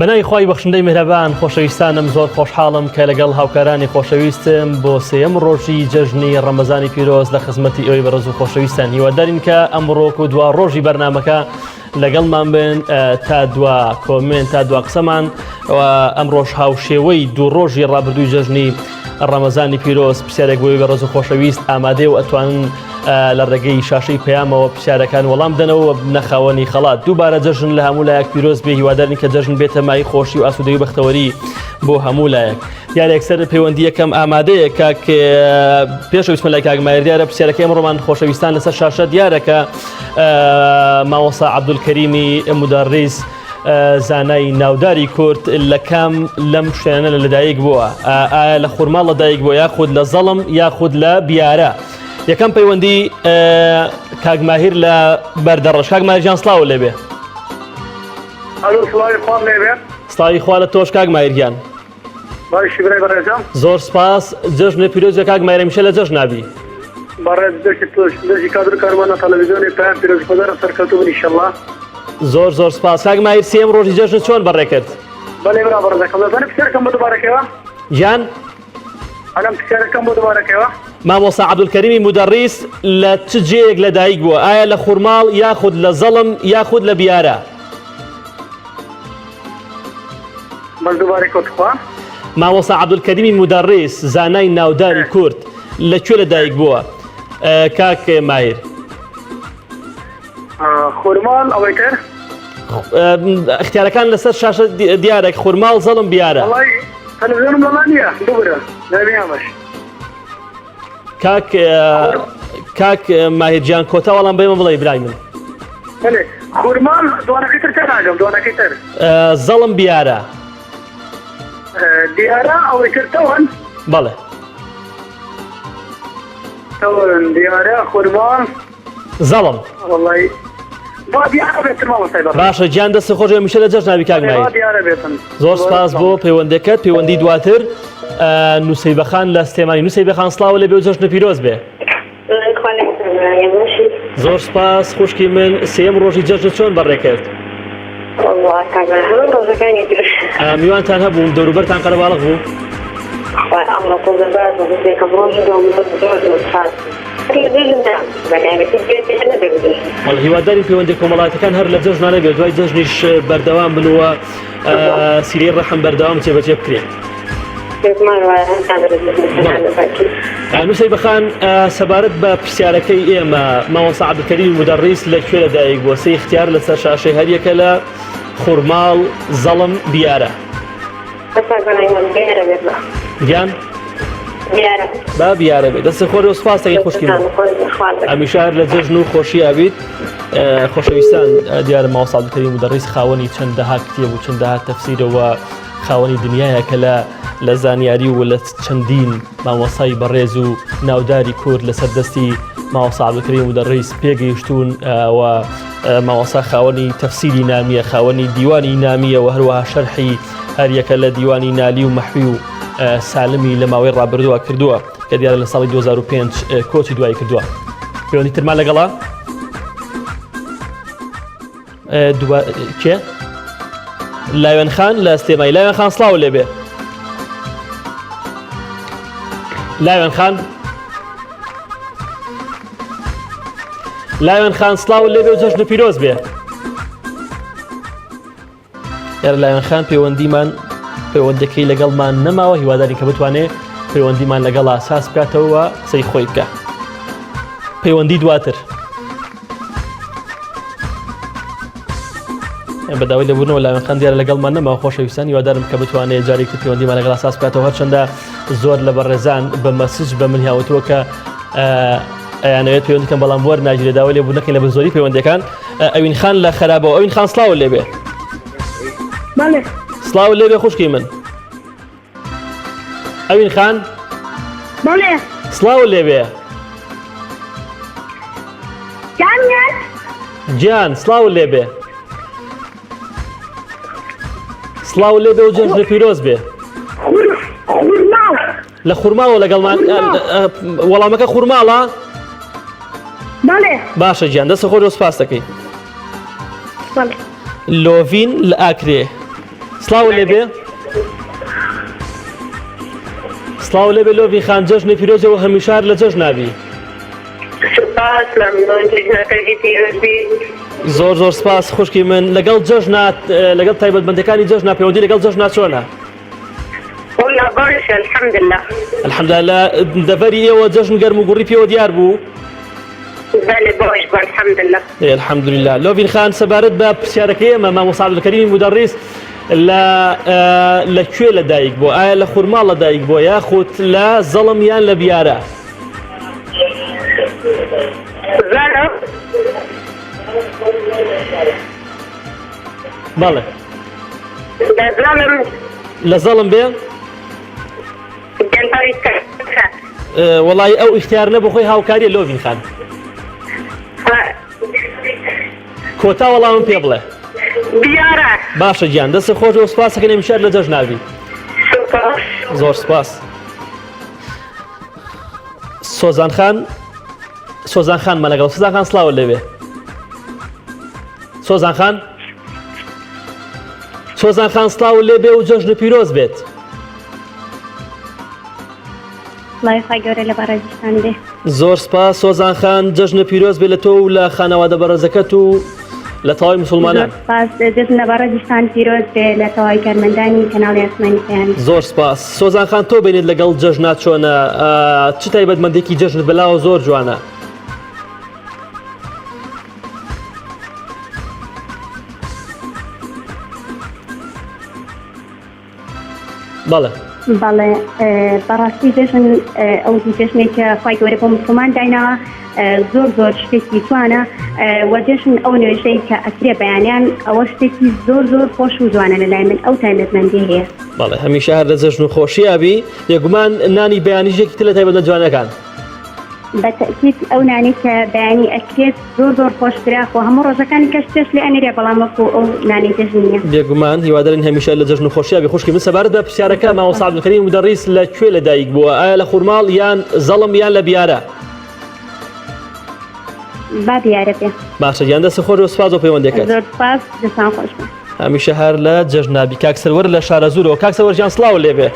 بەناوی خوای بەخشندەی میهرەبان خۆشەویستانم زۆر خۆشحاڵم کە لەگەڵ هاوکارانی خۆشەویستم بۆ سێەم ڕۆژی جەژنی ڕەمەزانی پیرۆز لە خزمەتی ئەوەی بەڕێز و خۆشەویستان هیوادارین کە ئەم ڕۆک و دوا ڕۆژی بەرنامەکە لەگەڵمان بن تا دوا کۆمنت تا دوا قسەمان ئەم ڕۆژ هاوشێوەی دوو ڕۆژی ڕابردووی جەژنی ڕەمەزانی پیرۆز پرسیارێک بۆی بەڕێز و خۆشەویست ئامادەی و ئەتوانن لە ڕێگەی شاشەی پەیامەوە پرسیارەکان وەڵام دەنەوە نەخاوەنی خەڵات دووبارە جەژن لە هەموو لایەک پیرۆز بێ هیوادارین کە جەژن بێتە مای خۆشی و ئاسوودەی و بەختەوەری بۆ هەموو لایەک یارێک سەر پەیوەندی یەکەم ئامادەیە کاک پێشەوە بسمەلای کاک ماهیر دیارە پرسیارەکەی ئەمڕۆمان خۆشەویستان لەسەر شاشە دیارە کە مامۆستا عەبدولکەریمی مودەڕیس زانای ناوداری کورد لە کام لەم شوێنە لەدایک بووە ئایا لە خورماڵ لەدایک بووە یاخود لە زەڵم یاخود لە بیارە یەکەم پەیوەندی کاک ماهیر لە بەردەڕەش کاک ماهیرجان سڵاو لێبێ سڵاوی خوا لە تۆش کاک ماهیرگیان باشی برای بەڕێزم زۆر سپاس جەژنی پیرۆزی کاک ماهیر هەمیشە لە جەژن نابی بەڕێز دەشتی تۆش دەشتی کادر کارمانە تەلەڤیزیۆنی پەیام پیرۆزی خۆدارە سەرکەوتوو بن ئینشەڵڵا زۆر سپاس کاک ماهیر سێم ڕۆژی جەژن چۆن بەڕێ کرد بەڵێ برا بەڕێزەکەم دەزانم پرسیارەکەم بۆ دووبارەکەوە گیان ئەلەم پرسیارەکەم بۆ دووبارەکەوە مامۆستا عەبدولکەریمی مودەڕیس لە چ جێیەک لەدایک بووە ئایا لە خورماڵ یاخود لە زەڵم یاخود لە بیارە بەس دووبارەکەوت خوا مامۆستا عەبدولکەریمی مودەڕیس زانای ناوداری کورد لەکوێ لەدایک بووە کاک ماهیر خورماڵ ئەوەی تر اختیارەکان لەسەر شاشە دیارێک خورماڵ زەڵم بیارە وەڵی تەلەڤیزیۆنم لەما نییە دوورە نەبیامەش کاک ماهیرجان کۆتا وەڵام بێمە بڵێ برای من بەڵێ خورماڵ دوانەکەی تر تێناگەم دوانەکەی تر زەڵم بیارە دیارە ئەوەی تر تەوەن بەڵێ تەوەن دیارە خورماڵ زەڵم وەڵی با دیارە بێتن مامۆستای بەڕێز باشە گیان دەستی خۆش هەمیشە لە جەژن نابی کاک با ماهیر دیارە بێتن زۆر سپاس بۆ پەیوەندەکەت پەیوەندی دواتر نووسەیبەخان لە سلێمانی نووسەیبەخان سڵاو لێبێ و جەژن پیرۆز بێ زۆر سپاس خوشکی من سێم ڕۆژی جەژن چۆن بەڕێ کرد میوانتان هەبوو دەوروبەرتان قەرەباڵغ بوو هیواداری پەیوەندی کۆمەڵاتەکان هەر لە جەژنانە بێت دوای جەژنیش بەردەوام بنەوە سیرەی ڕەحم بەردەوام جێبەجێ بکرێت نووسەیبەخان سەبارەت بە پرسیارەکەی ئێمە مامۆستا عەبدولکەریمی مودەڕیس لەکوێ لەدایک بووە سێ اختیار لەسەر شاشەی هەر یەکە لە خورماڵ زەڵم بیارە گیان با بیارە بێت دەستی خۆر و سپاس دەکەی خوشکی من هەمیشە هەر لە جەژن و خۆشی ئاویت خۆشەویستان دیارە مامۆستا عەبدولکەریمی مودەڕیس خاوەنی چەندەها کتێب و چەندەها تەفسیرەوە خاوەنی دنیایە کە لە زانیاری و لە چەندین مامۆستای بەڕێز و ناوداری کورد لەسەر دەستی مامۆستا عەبدولکەریمی مودەڕیس پێگەیشتوون و مامۆستا خاوەنی تەفسیری نامیە خاوەنی دیوانی نامیە و هەروەها شەرحی هەر یەکە لە دیوانی نالی و مەحوی و سالمی لە ماوەی ڕابردووە کردووە کە دیارە لە ساڵی 2005 کۆچی دوای کردووە پەیوەندی ترمان لەگەڵا کێ لایوان خان لە سلێمانی لایوان خان سڵاو لێبێ لایوان خان سڵاو لێبێ و جەژن پیرۆز بێ یارە لایوان خان پەیوەندەکەی لەگەڵمان نەماوە هیواداری کە بتوانێت پەیوەندیمان لەگەڵ ئاساس بکاتەوە قسەی خۆی بکە پەیوەندی دواتر بەداوای لەبوونەوە لایوان خان دیارە لەگەڵمان نەماوە خۆشەویستان هیوادارم کە بتوانێت جارێکی پەیوەندیمان لەگەڵ ئاساس بکاتەوە هەرچەندە زۆر لە بەڕێزان بە مەسج بە من هاوتووە کە ئەیانەوێت پەیوەندیکەم بەڵام بۆ ناگیرێ داوای لێبوونەکەی لە بەزۆری پەیوەندەکان ئەوین خان لە خەرابەوە ئەوین خان سڵاو لێبێ سڵاو لێبێ خوشکی من ئەوین خان سڵاو لێبێ گیان سڵاو لێبێ سڵاو لێبێ و جەژن پیرۆز بێ لە خورماڵەوە لەگەڵمان وەڵامەکە خورماڵە باشە گیان دەستە خۆی سپاس دەکەی لۆڤین لە ئاکرێ سڵاو لێبێ سڵاو لێبێ لۆڤین خان جەژنی پیرۆزەوە هەمیشار لە جەژنابی سپاس لەمنۆن جژنەکەی پیرۆزبی زۆر زۆر سپاس خوشکی من لەگەڵ جەژنات لەگەڵ تایبەتمەندەکانی جەژنا پەیوەندی لەگەڵ جەژنا چۆنە؟ والله باش الحمد لله الحەمدوللا دەڤەری ئێوە جەژن گەرم و گوڕی پێوە دیار بوو؟ بله باش الحمد لله الحەمدوللا لۆڤین خان سەبارەت بە پرسیارەکەی ئێمە مامۆستا عەبدولکەریمی مودەڕیس لەکوێ لەدایک بووە؟ ئایا لە خورماڵ لەدایک بووە یاخود لە زەڵم یان لە بیارە؟ زرع بەڵێ لازم لە زەڵم بێ؟ جنباري كذا وەڵی ئەو ئیختیار نەبوو خۆی هاوکاریە لۆڤین خان کۆتا وەڵامم پێ بڵێ بيارة باشە گیان دەستە خۆش و سپاسەکەن هەمیشار لە جەژناوی سپاس زۆر سپاس سۆزان خانمە لەگەڵ سۆزان خان سڵاوە لەوێ سۆزان خان سڵاو لێبێ و جەژن پیرۆز بێت الله خی گەورە لە بەڕێزستان بێ زۆر سپاس سۆزان خان جەژن پیرۆز بێت لە تۆ و لە خانەوادە بەڕێزەکەت و لە تەواوی مسلمانان سپاس دەستن لە بەڕێزستان پیرۆز بێ لە تەواوی کارمەندانی کەناڵی ئاسمانی پێیان زۆر سپاس سۆزان خان تۆ بینێت لەگەڵ جەژنات چۆنە چ تایبەتمەندێکی جەژنت بەلاوە زۆر جوانە بەڵێ بەڵێ بەڕاستی جێژن ئەو جێژنێکە خی گەورە بۆ مسلمان داینەوە زۆر شتێکی توانە وە جێژن ئەو نوێژەی کە ئەکرێ بەیانیان ئەوە شتێکی زۆر خۆش و جوانە لەلای من ئەو تایبەتمەندی هەیە بەڵێ هەمیشە هەر لە جەژن و خۆشیابی یەگومان نانی بەیانیژێکی تر لە تایبەتمەند جوانەکان بەتەکیید ئەو نانی کە بەیانی ئەکرێت زۆر خۆشترا خۆ هەموو ڕۆژەکانی کەس پێش لێ ئەنێرێ بەڵام وەکو ئەو نانی جەژنیە بێگومان هیوادارین هەمیشە لە جەژن و خۆشیابی خوشکی من سەبارەت بە پرسیارەکە مامۆستا عەبدولکەریم مودەڕیس لەکوێ لەدایک بووە؟ ئایا لە خورماڵ یان زەڵم یان لە بیارە؟ با بیارە بێ باشە گیان دەستە خۆش و سپاس و پەیوەندێکەکەت زۆر سپاس دەستان خۆش بێ هەمیشە هەر لە جەژنابی کاک سەروەر لە شارەزورەوە کاک سەروەر گیان سڵاو لێبێ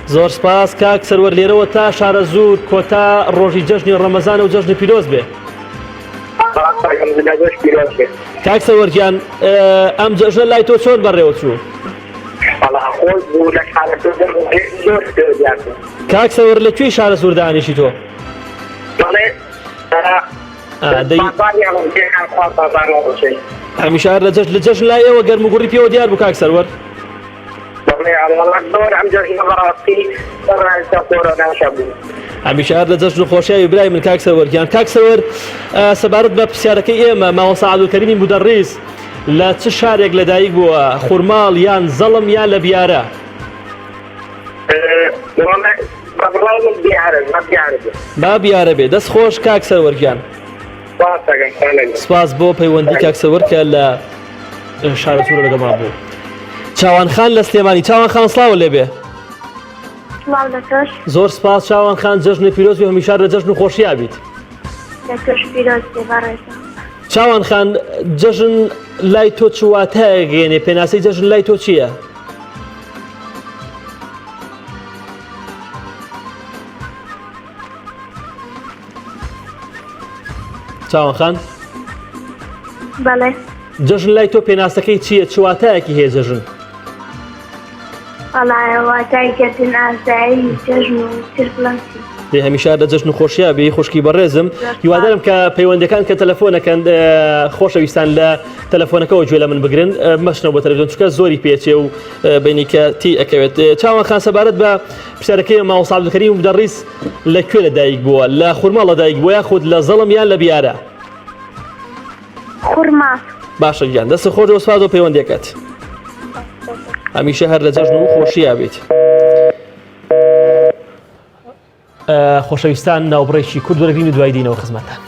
زۆر سپاس کاک سەروەر لێرەوە تا شارەزور کۆتا ڕۆژی جەژنی ڕەمەزانە و جەژنی پیرۆز بێ کاک سەروەر گیان ئەم جەژنە لای تۆ چۆن بەڕێوە چوو؟ کاک سەروەر لەکوێی شارەزور دانیشی تۆ؟ هەمیشە هەر لە جەژن لای ئێوە گەرم و گوڕی پێوە دیار بوو کاک سەروەر هەمیشە هەر لە جەژن و خۆشیاوی برای من کاک سەروەر گیان کاک سەروەر سەبارەت بە پرسیارەکەی ئێمە مامۆستا عەبدولکەریمی مودەڕیس لە چ شارێک لەدایک بووە؟ خورماڵ یان زەڵم یان لە بیارە؟ با بیارە بێ دەست خۆش کاک سەروەر گیان سپاس بۆ پەیوەندی کاک سەروەر کە لە شارەزورە لەگەڵمان بوو چاوان خان لە سلێمانی چاوان خان سڵاوە لێبێ سڵاو لە تۆش زۆر سپاس چاوان خان جەژنی پیرۆز و هەمیشار لە جەژن و خۆشیابیت لە تۆش پیرۆز بێ بەڕێزە چاوان خان جەژن لای تۆ چ واتایە گەێنێ پێناسەی جەژن لای تۆ چییە؟ چاوان خان بەڵێ جەژن لای تۆ پێناسەکەی چییە؟ چ واتایەکی هەیە جەژن؟ واتای گەردن ئازایی جەژن و سرپڵەنسی هەمیشە لە جەژن و خۆشیابی خوشکی بەڕێزم هیوادارم کە پەیوەندەکان کە تەلەفۆنەکەن خۆشەویستان لە تەلەفۆنەکەەوە گوێ لە من بگرن مەشنەوە بە تەلەڤیزیۆن چونکە زۆری پێچێ و بینی کە تی ئەکەوێت چاوان خان سەبارەت بە پرسیارەکەی مامۆستا عەبدولکەریم مودەڕیس لەکوێ لەدایک بووە؟ لە خورماڵ لەدایک بووە یاخود لە زەڵم یان لە بیارە؟ خورماڵ باشە گیان دەستە خۆش و سپاس و پەیوەندێکەکەت هەمیشە هەر لە جەژن و خۆشیابیت خۆشەویستان ناوبڕێکی کورد وەرەگرین و دوای دینەوە خزمەتتان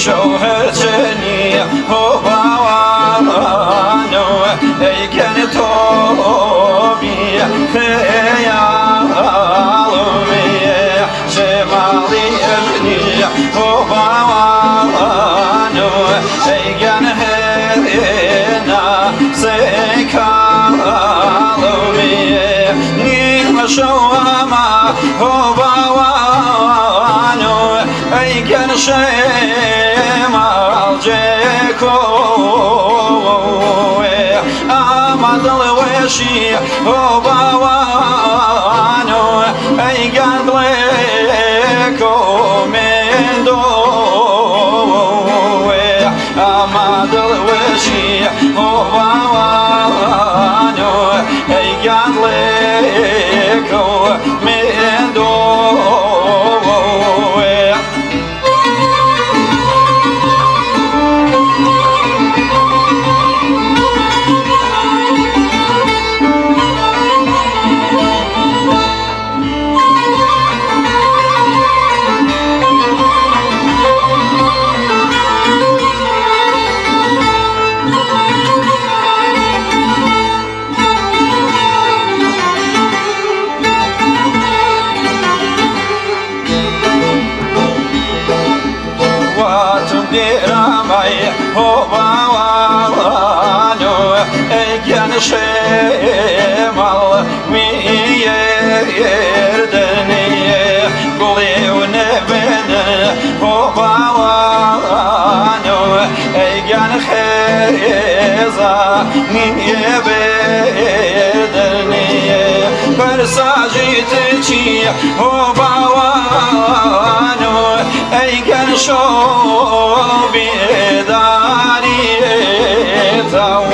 شوهرتني هو باوانو أي كان توبي خيالومي جمالي ابني هو باوانو أي كان هنا سيكالومي نيم شوما هو باوانو أي كان شمال جيكو أمد الوشي هو باوانو أي كان بليكو من دو أمد الوشي هو باوانو أي كان بليكو من دو هو باوانو ايجان شمال ويردني قولي ونبن هو باوانو ايجان خيزا يبردني فرساجيتشي هو باوانو ايجان شو بيداري تاو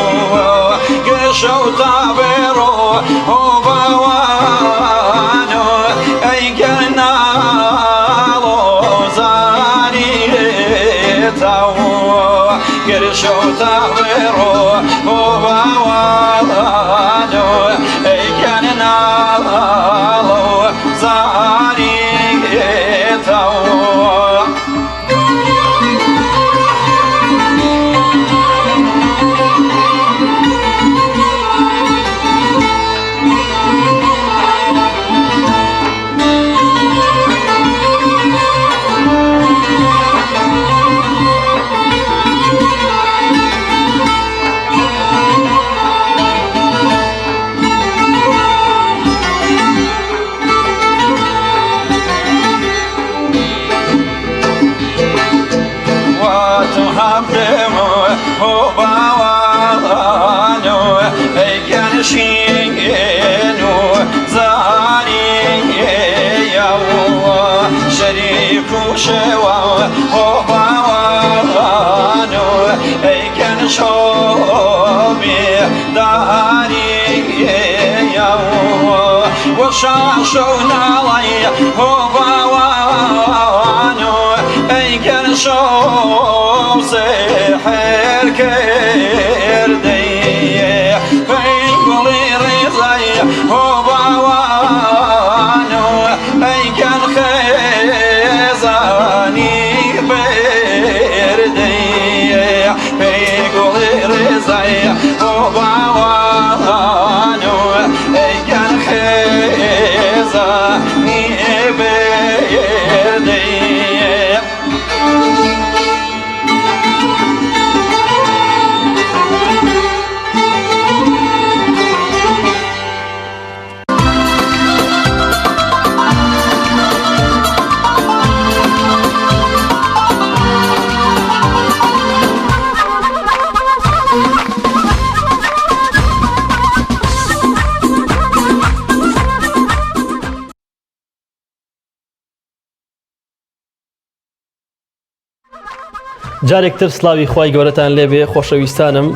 قشو تابرو هو باوانو اي قلنا لوزاري تاو قشو تابرو هو باوانو اي قلنا لوزاري تاو هو باوانو ايجان شينو زاري ياو شريك شوا هو باوانو ايجان شوبي داري ياو وشاشونا لي هو باوانو ايجان شوب سحر كردي فيقولي رضي هو باوانو اي كان خيزاني بردي فيقولي رضي هو باوانو اي كان خيزاني بردي جارێکتر سلاوی خی گەورەتان لێبێ خۆشەویستانم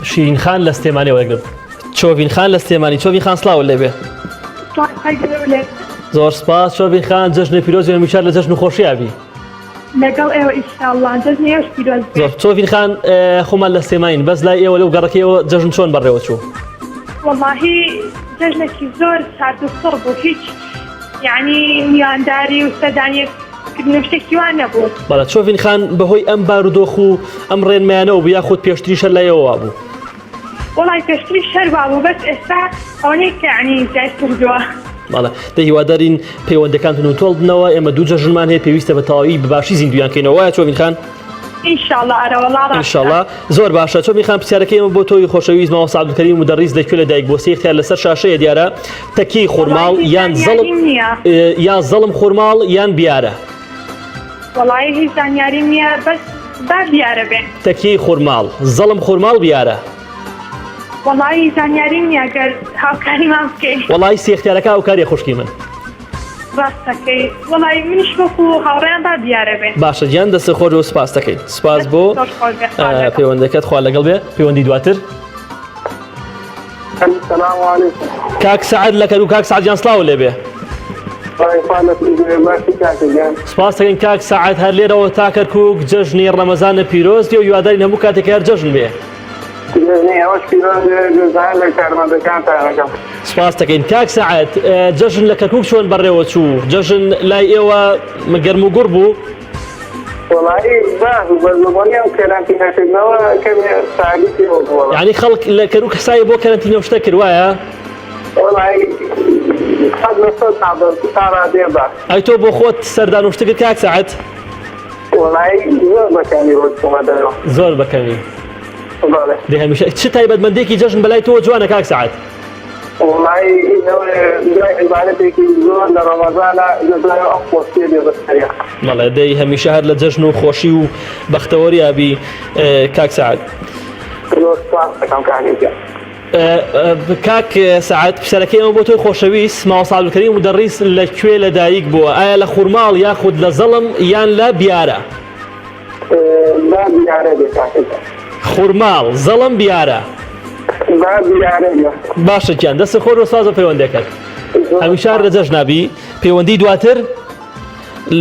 شیرین خان لە سلێمانی وەرگرت چۆڤین خان لە سلێمانی چۆڤین خان سلااو لێبێ زۆر سپاس چۆڤین خان جەژنی پیرۆزی میشار لە جەژن و خۆشیابی لەگەڵ ئێوە ئینشاءالله جەژنێش پیرۆز زۆر چۆڤین خان خۆمان لە سلێمانین بەس لای ئێوە لەو گەڕەکەیەوە جەژن چۆن بەڕێوە چوو واللهی جەژنێکی زۆر سارد و سڕ بوو هیچ یعنی میوانداری و سەدانیەک باشکردنەوە شتێکی وان نەبوو. بەڵێ چۆڤین خان بەهۆی ئەم بارودۆخ و ئەم ڕێنمایانەوە بوو یاخود پێشتریشە لایەوە بوو؟ وڵی پێشتری شەروا بوو بەس ئێستا ئەوەنەی کە عنی جایز کردووە. بەڵێ دە هیوادارین پەیوەندەکانتون و تۆڵ بنەوە ئێمە دوو جەژنمان هەیە پێویستە بە تەواوی بەباشی زیندویان کەینەوە وایە چۆڤین خان؟ ئینشاءڵڵا ئەرەوەڵا ڕاستە. ئینشاءڵڵا زۆر باشە چۆڤین خان پرسیارەکەی ئەمە بۆ تۆی خۆشەویست مامۆستا عەبدولکەریم مدەڕیس لەکوێ لەدایک بووە سێ اختیار لەسەر شاشەیە دیارە تەکیی خورماڵ یان زەڵم خورماڵ یان بیارە؟ وڵی هیچ زانیاریم نییە بەس با بیارە بێ. تەکیی خورماڵ زەڵم خورماڵ بیارە؟ وڵی زانیاریم نییە گەر هاوکاریمان بکەی. وڵی سێ اختیارەکە هاوکاریە خوشکی من. ڕاستەکەی وڵی منیش وەکو هاوڕێیان با دیارە بێ. باشە گیان دەستە خۆش و سپاس دەکەین. سپاس بۆ پەیوەندەکەت خوا لەگەڵ بێ. پەیوەندی دواتر السلام عليكم. کاک سعد لە کەر و کاک سعد گیان سڵاو لێبێ. سپاس دەکەین کاک سعد هەر لێرەوە تا کەرکووک جەژنی ڕەمەزانە پیرۆزی و هیواداری هەموو کاتێک هەر جەژن بێ. سپاس دەکەین کاک سعد جەژن لە کەرکووک چۆن بەڕێوە چوو؟ جەژن لای ئێوە گەرم و گوڕ بوو؟ یعنی خەڵک لە کەرکووک حسابی بۆ کەرەنتینە شتە کرد وایە؟ ئەی تۆ بۆ خۆت سەردان و شتە کرد کاک سعد؟ زۆر بەکەمی. دێ هەمیشە چ تایبەتمەندێکی جەژن بەلای تۆ جوانە کاک سعد؟ بەڵێ دەی هەمیشە هەر لە جەژن و خۆشی و بەختەوەری یابی کاک سعد. کاک سعد پرسیارەکەی ئەمە بۆ تۆی خۆشەویست مامۆستا عەبدولکەریم مدەڕیس لەکوێ لەدایک بووە؟ ئایا لە خورماڵ یاخود لە زەڵم یان لە بیارە؟ خورماڵ زەڵم بیارە؟ باشە گیان دەستە خۆش و سپاس بۆ پەیوەندەکەت. هەمیشە هەر لە جەژنابی. پەیوەندی دواتر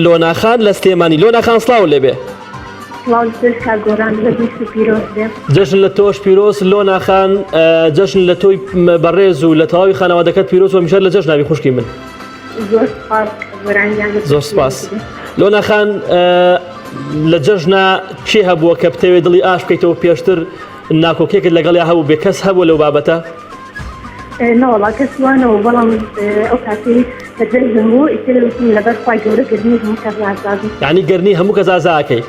لۆناخان لە سلێمانی. لۆناخان سڵاو لێبێ. جەژن لە تۆش پیرۆز لۆناخان جەژن لە تۆی بەڕێز و لە تەواوی خانەوادەکەت پیرۆز و هەمیشە لە جەژنابی خوشکی من. زۆر سپاس. لۆناخان لە جەژنا کێ هەبووە کە بتەوێت دڵی ئاش بکەیتەوە پێشتر ناکۆکێکت لەگەڵیا هەبوو بێ کەس هەبوو لەو بابەتە؟ نەوەڵا کەسوانەوە بەڵام ئەو کاتی کە جەژن بوو ئیترم لەبەر خوای گەورە گرنی هەموو کەس ئازادی. یعنی گەرنی هەموو کەس ئازاکەی؟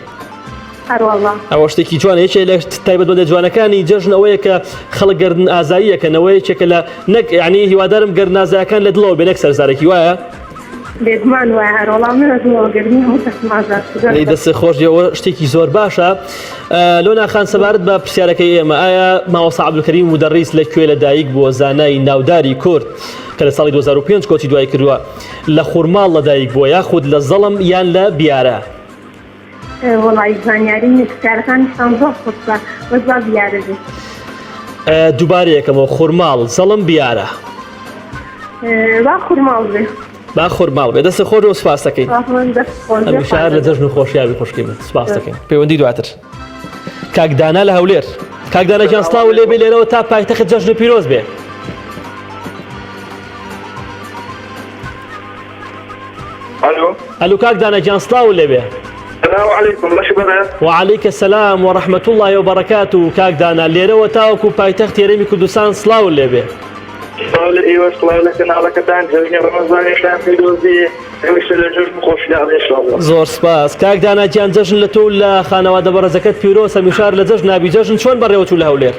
هەروەڵا. ئەوە شتێکی جوانە. یەکێک لە تایبەتمەندە جوانەکانی جەژن ئەوەیە کە خەڵک گەردن ئازاییەکەنەوەی یەکێکە لە نەک یعنی هیوادارم گەردن ئازایەکان لە دڵەوە بێ نەک سەرزارێکی وایە؟ بێگومان وایە هەروەڵا منە دڵەوەگەرنی هەموو کەسم ئازاد. دەستە خۆشیەوە شتێکی زۆر باشە. لۆناخان سەبارەت بە پرسیارەکەی ئێمە ئایا مامۆستا عەبدولکەریم مدەڕیس لەکوێ لەدایک بووە زانای ناوداری کورد کە لە ساڵی 2005 کۆچی دوای کردووە لە خورماڵ لەدایک بووە یاخود لە زەڵم یان لە بیارە؟ وڵی زانیاری پرسیارەکانیشتان زۆر خۆشە وەس با بیارە بێ. دووبارەیەکەمەوە خورماڵ زەڵم بیارە؟ با خورماڵ بێ. با خورماڵ بێ. دەستە خۆش و سپاس دەکەین. هەمیشە هەر لە جەژن و خۆشیاوی خوشکی من. سپاس دەکەین. پەیوەندی دواتر کاک دانا لە هەولێر. کاک دانا گیان سڵاو لێبێ لێرەوە تا پایتەخت جەژن پیرۆز بێ. ئەلو کاک دانا گیان سڵاو لێبێ. السلام عليكم باش بەڕێز. وعليك السلام ورحمة الله وبركاته. کاک دانا لێرەوە تاوەکو پایتەخت هێرەمی کوردستان سڵاو لێبێ. سڵاو لە ئێوە سڵاو لە کەناڵەکەتان جەژنی ڕەمەزانیشتان پیرۆزی هەمیشە لە جەژن خۆشیاوی ئینشاءڵڵا. زۆر سپاس. کاک دانا گیان جەژن لە تۆ لە خانەوادە بەڕێزەکەت پیرۆز هەمیشە لە جەژنابی. جەژن چۆن بەڕێوە چوو لە هەولێر؟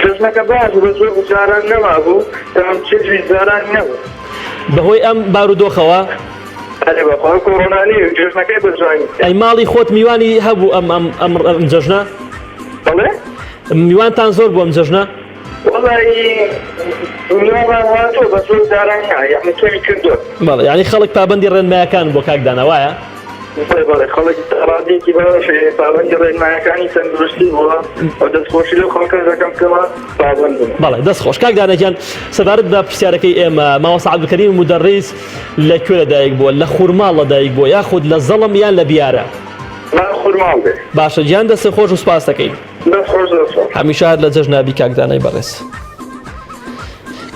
جەژنەکە باش بە زۆر جاران نەما بوو تەمام چێژی جاران نەبوو بەهۆی ئەم بارودۆخەوە. بەخوا کۆڕۆنانی جەژنەکەی بەجوانی. ئەی ماڵی خۆت میوانی هەبوو ئەم جەژنە؟ بەڵێ میوانتان زۆر بوو ئەم جەژنە؟ وڵی میوانمان واتۆ بە زۆر جاران یعنی کەمی کردووە. بەڵێ یعنی خەڵک پابەندی ڕێنمایەکان بۆ کاک دانا وایە؟ بەڵێ خەڵکی ڕادێکی بەشێ پابەندی ڕێنمایەکانی تەندروستی بووە ئەو دەستخۆشی لەو خەڵکە دەکەم کەوە پابەند بوون. بەڵێ دەستخۆش. کاک داناگیان سەبارەت بە پرسیارەکەی ئێمە مامۆستا عەبدولکەریم مدەڕیس لەکوێ لەدایک بووە؟ لە خورماڵ لەدایک بووە یاخود لە زەڵم یان لە بیارە؟ خورماڵ بێ. باشە گیان دەستە خۆش و سپاس دەکەین. هەمیشە هەر لە جەژنابی کاک دانای بەڕێز.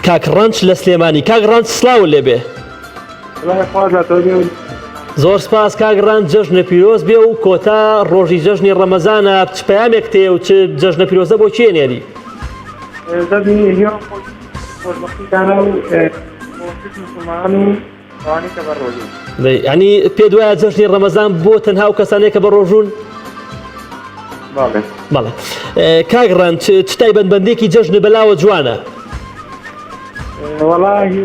کاک ڕەنچ لە سلێمانی. کاک ڕەنچ سڵاو لێبێ. زۆر سپاس کاگڕان جەژنە پیرۆز بێ و کۆتا ڕۆژی جەژنی ڕەمەزانە چ پەیامێک تێ و چ جەژنە پیرۆزە بۆ چێنێری زەبی هیوان خۆشبەختیتانە و خۆشت مسلمان و ئەوانەی کە بە ڕۆژی ینی پێ دوایە جەژنی ڕەمەزان بۆ تەنها و کەسانێک کە بە ڕۆژون باڵێ بەڵێ کاگڕان چ تایبەتمەندێکی جەژنە بەلاوە جوانە وەڵاهی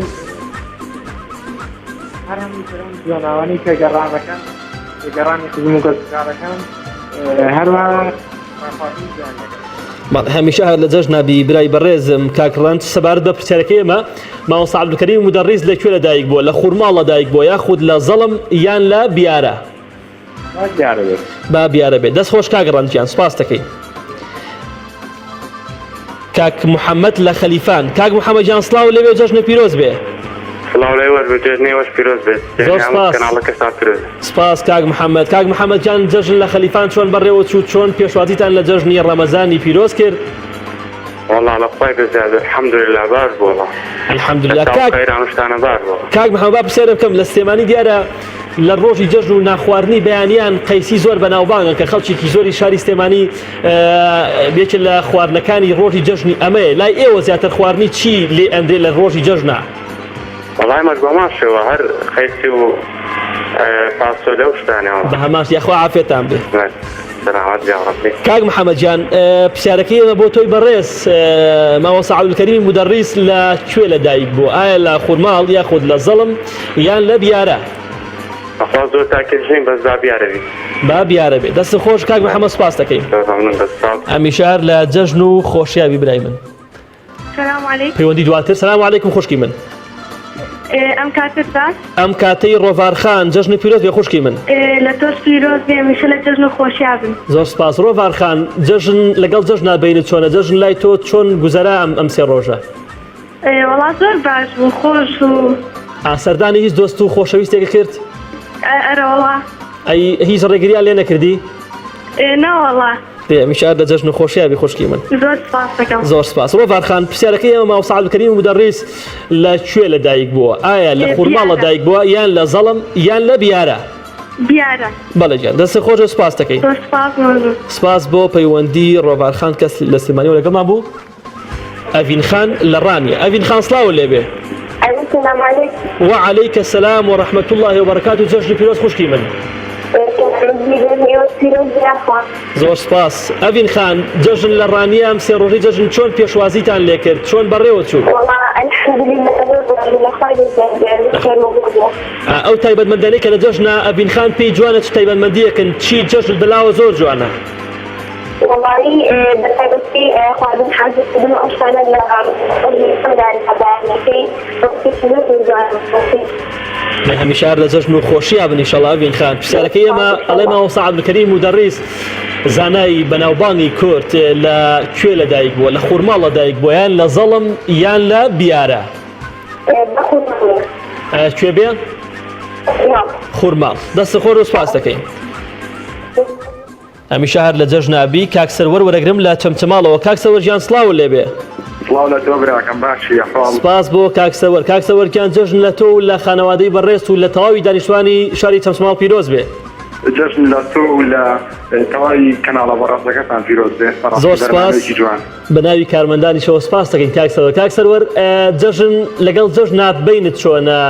هەر هەموو جواناوانی کە گەڕانەکەن گەڕانی خزم و کەسکارەکان هەروە خواخوازی جوانەکەن هەمیشە هەر لە جەژنابی برای بەڕێزم کاکڕان سەبارەت بە پرسیارەکەی ئێمە مامۆستا عەبدولکەریم مودەڕیس لەکوێ لەدایک بووە لە خوورماڵ لەدایک بووە یاخود لە زەڵم یان لە بیارە دیارە بێت با بیارە بێت دەست خۆش کاگڕان گیان سپاس دەکەین کاک محەممەد لە خەلیفان کاک محەممەد جان سڵاو لەوێ جەژنە پیرۆز بێ سڵاو لێ وەربجێژنی وەش پیرۆز بێت زۆر سپاس. کەناڵەکە سا پیرۆز سپاس کاک محەممەد جان جەژن لە خەلیفان چۆن بەڕێوە چوو چۆن پێشوازیتان لە جەژنی ڕەمەزانی پیرۆز کرد وەڵا لە خۆی بزیاد الحەمدولله باش بووڵە الحەمدولله خەیرانشتانە باش بووە کاک محەممەد با پرسیارە بکەم لە سلێمانی دیارە لە ڕۆژی جەژن و ناخواردنی بەیانیان قەیسی زۆر بەناوبانگن کە خەڵکێکی زۆری شاری سلێمانی بێکە لە خواردنەکانی ڕۆژی جەژنی ئەمەیە لای ئێوە زیاتر خواردنی چی لێ ئەندێ لە ڕۆژی جەژنە وەڵای مەش بۆ ماشەوە هەر خەیسی و پاسۆ لەو شتانەوە بە هەماش یاخوا عافێتان بێ سەلامەت جاڕەبی کاک محەممەد جان پرسیارەکەی ئێمە بۆ تۆی بەڕێز مامۆستا عەبدولکەریمی مودەڕیس لەکوێ لەدایک بوو ئایا لە خوورماڵ یاخود لە زەڵم یان لە بیارە ئەخوا زۆر تاکردژین بەس با بیارەوی با بیارە بێ دەست خۆش کاک محەممەد سپاس دەکەین من بەساڵ ئەمیشار لە جەژن و خۆشیاوی برای من سلام علیکم پەیوەندی دواتر سلام عەلیکم خوشکی من ئەم کاتت باش ئەم کاتەی ڕۆڤارخان جەژنی پیرۆز بێ خوشکی من لە تۆش پیرۆز بێ میشە لە جەژن و خۆشیابن زۆر سپاس ڕۆڤارخان جەژن لەگەڵ جەژنا بینت چۆنە جەژن لای تۆ چۆن گوزەرا ئەم سێ ڕۆژە وەڵا زۆر باش بوو خۆش و ئاسەردانی هیچ دۆست و خۆشەویستێکە کرد ئەرەوەڵا ئەی هیچ ڕێگریان لێ نەکردی نەوەڵا میشار لە جەژن و خۆشیاوی خوشکی من زۆر سپاس دەکەم زۆر سپاس ڕۆڤارخان پرسیارەکەی ئێمە مامۆستا عەبدولکەریم مودەڕیس لەکوێ لەدایک بووە ئایا لە خوورماڵ لەدایک بووە یان لە زەڵم یان لە بیارە بیارە بەڵێ گیان دەست خۆش و سپاس دەکەین زۆر سپاس مەمنون. سپاس بۆ پەیوەندی ڕۆڤارخان کەس لە سلێمانیەوە لەگەڵمان بوو ئەڤین خان لە ڕانیە ئەڤین خان سڵاو لێبێ السلام عليكم. وعليك السلام ورحمة الله وبركاته جەژنی پیرۆز خوشکی من زۆر سپاس ئەڤین خان جەژن لە ڕانیە ئەم سێ ڕۆژی جەژن چۆن پێشوازیتان لێ کرد چۆن بەڕێوە چوو والله الحمد لله ئەو تایبەتمەندانەی کە لە جەژنە ئەڤین خان پێی جوانە چ تایبەتمەندیەکن چی جەژن بەلاوە زۆر جوانە والله بسببتي خادم حاجة بدون أشخاص لا صدر حبايبي في هەمیشار لە جەژن و خۆشییا بن ئینشەڵا ئەڤین خان پرسیارەکەی ئێمە ئەڵێ مامۆستا عەبدولکەریم مودەڕیس زانای بەناوبانگی کورد لەکوێ لەدایک بووە لە خوورماڵ لەدایک بووە یان لە زەڵم یان لە بیارە کوێ بێ خوورماڵ دەست خۆر و سپاس دەکەین هەمیشە هەر لە جەژنابی کاک سەروەر وەرەگرم لە چەمچەماڵەوە کاک سەروەر گیان سڵاو لێبێ سڵاو لە تۆ براکەم باشی ئەحواڵ سپاس بۆ کاک سەروەرکیان جەژن لە تۆ و لە خانەوادەی بەڕێز و لە تەواوی دانیشتوانی شاری چەمچەماڵ پیرۆز بێ جەژن لە تۆ و لە تەواوی کەناڵە بەڕاستەکەتان پیرۆز بێت زۆر سپاس جوان بە ناوی کارمەندانیشەوە سپاس دەکەین کاک سەروەر جەژن لەگەڵ جەژنا بینت چۆنە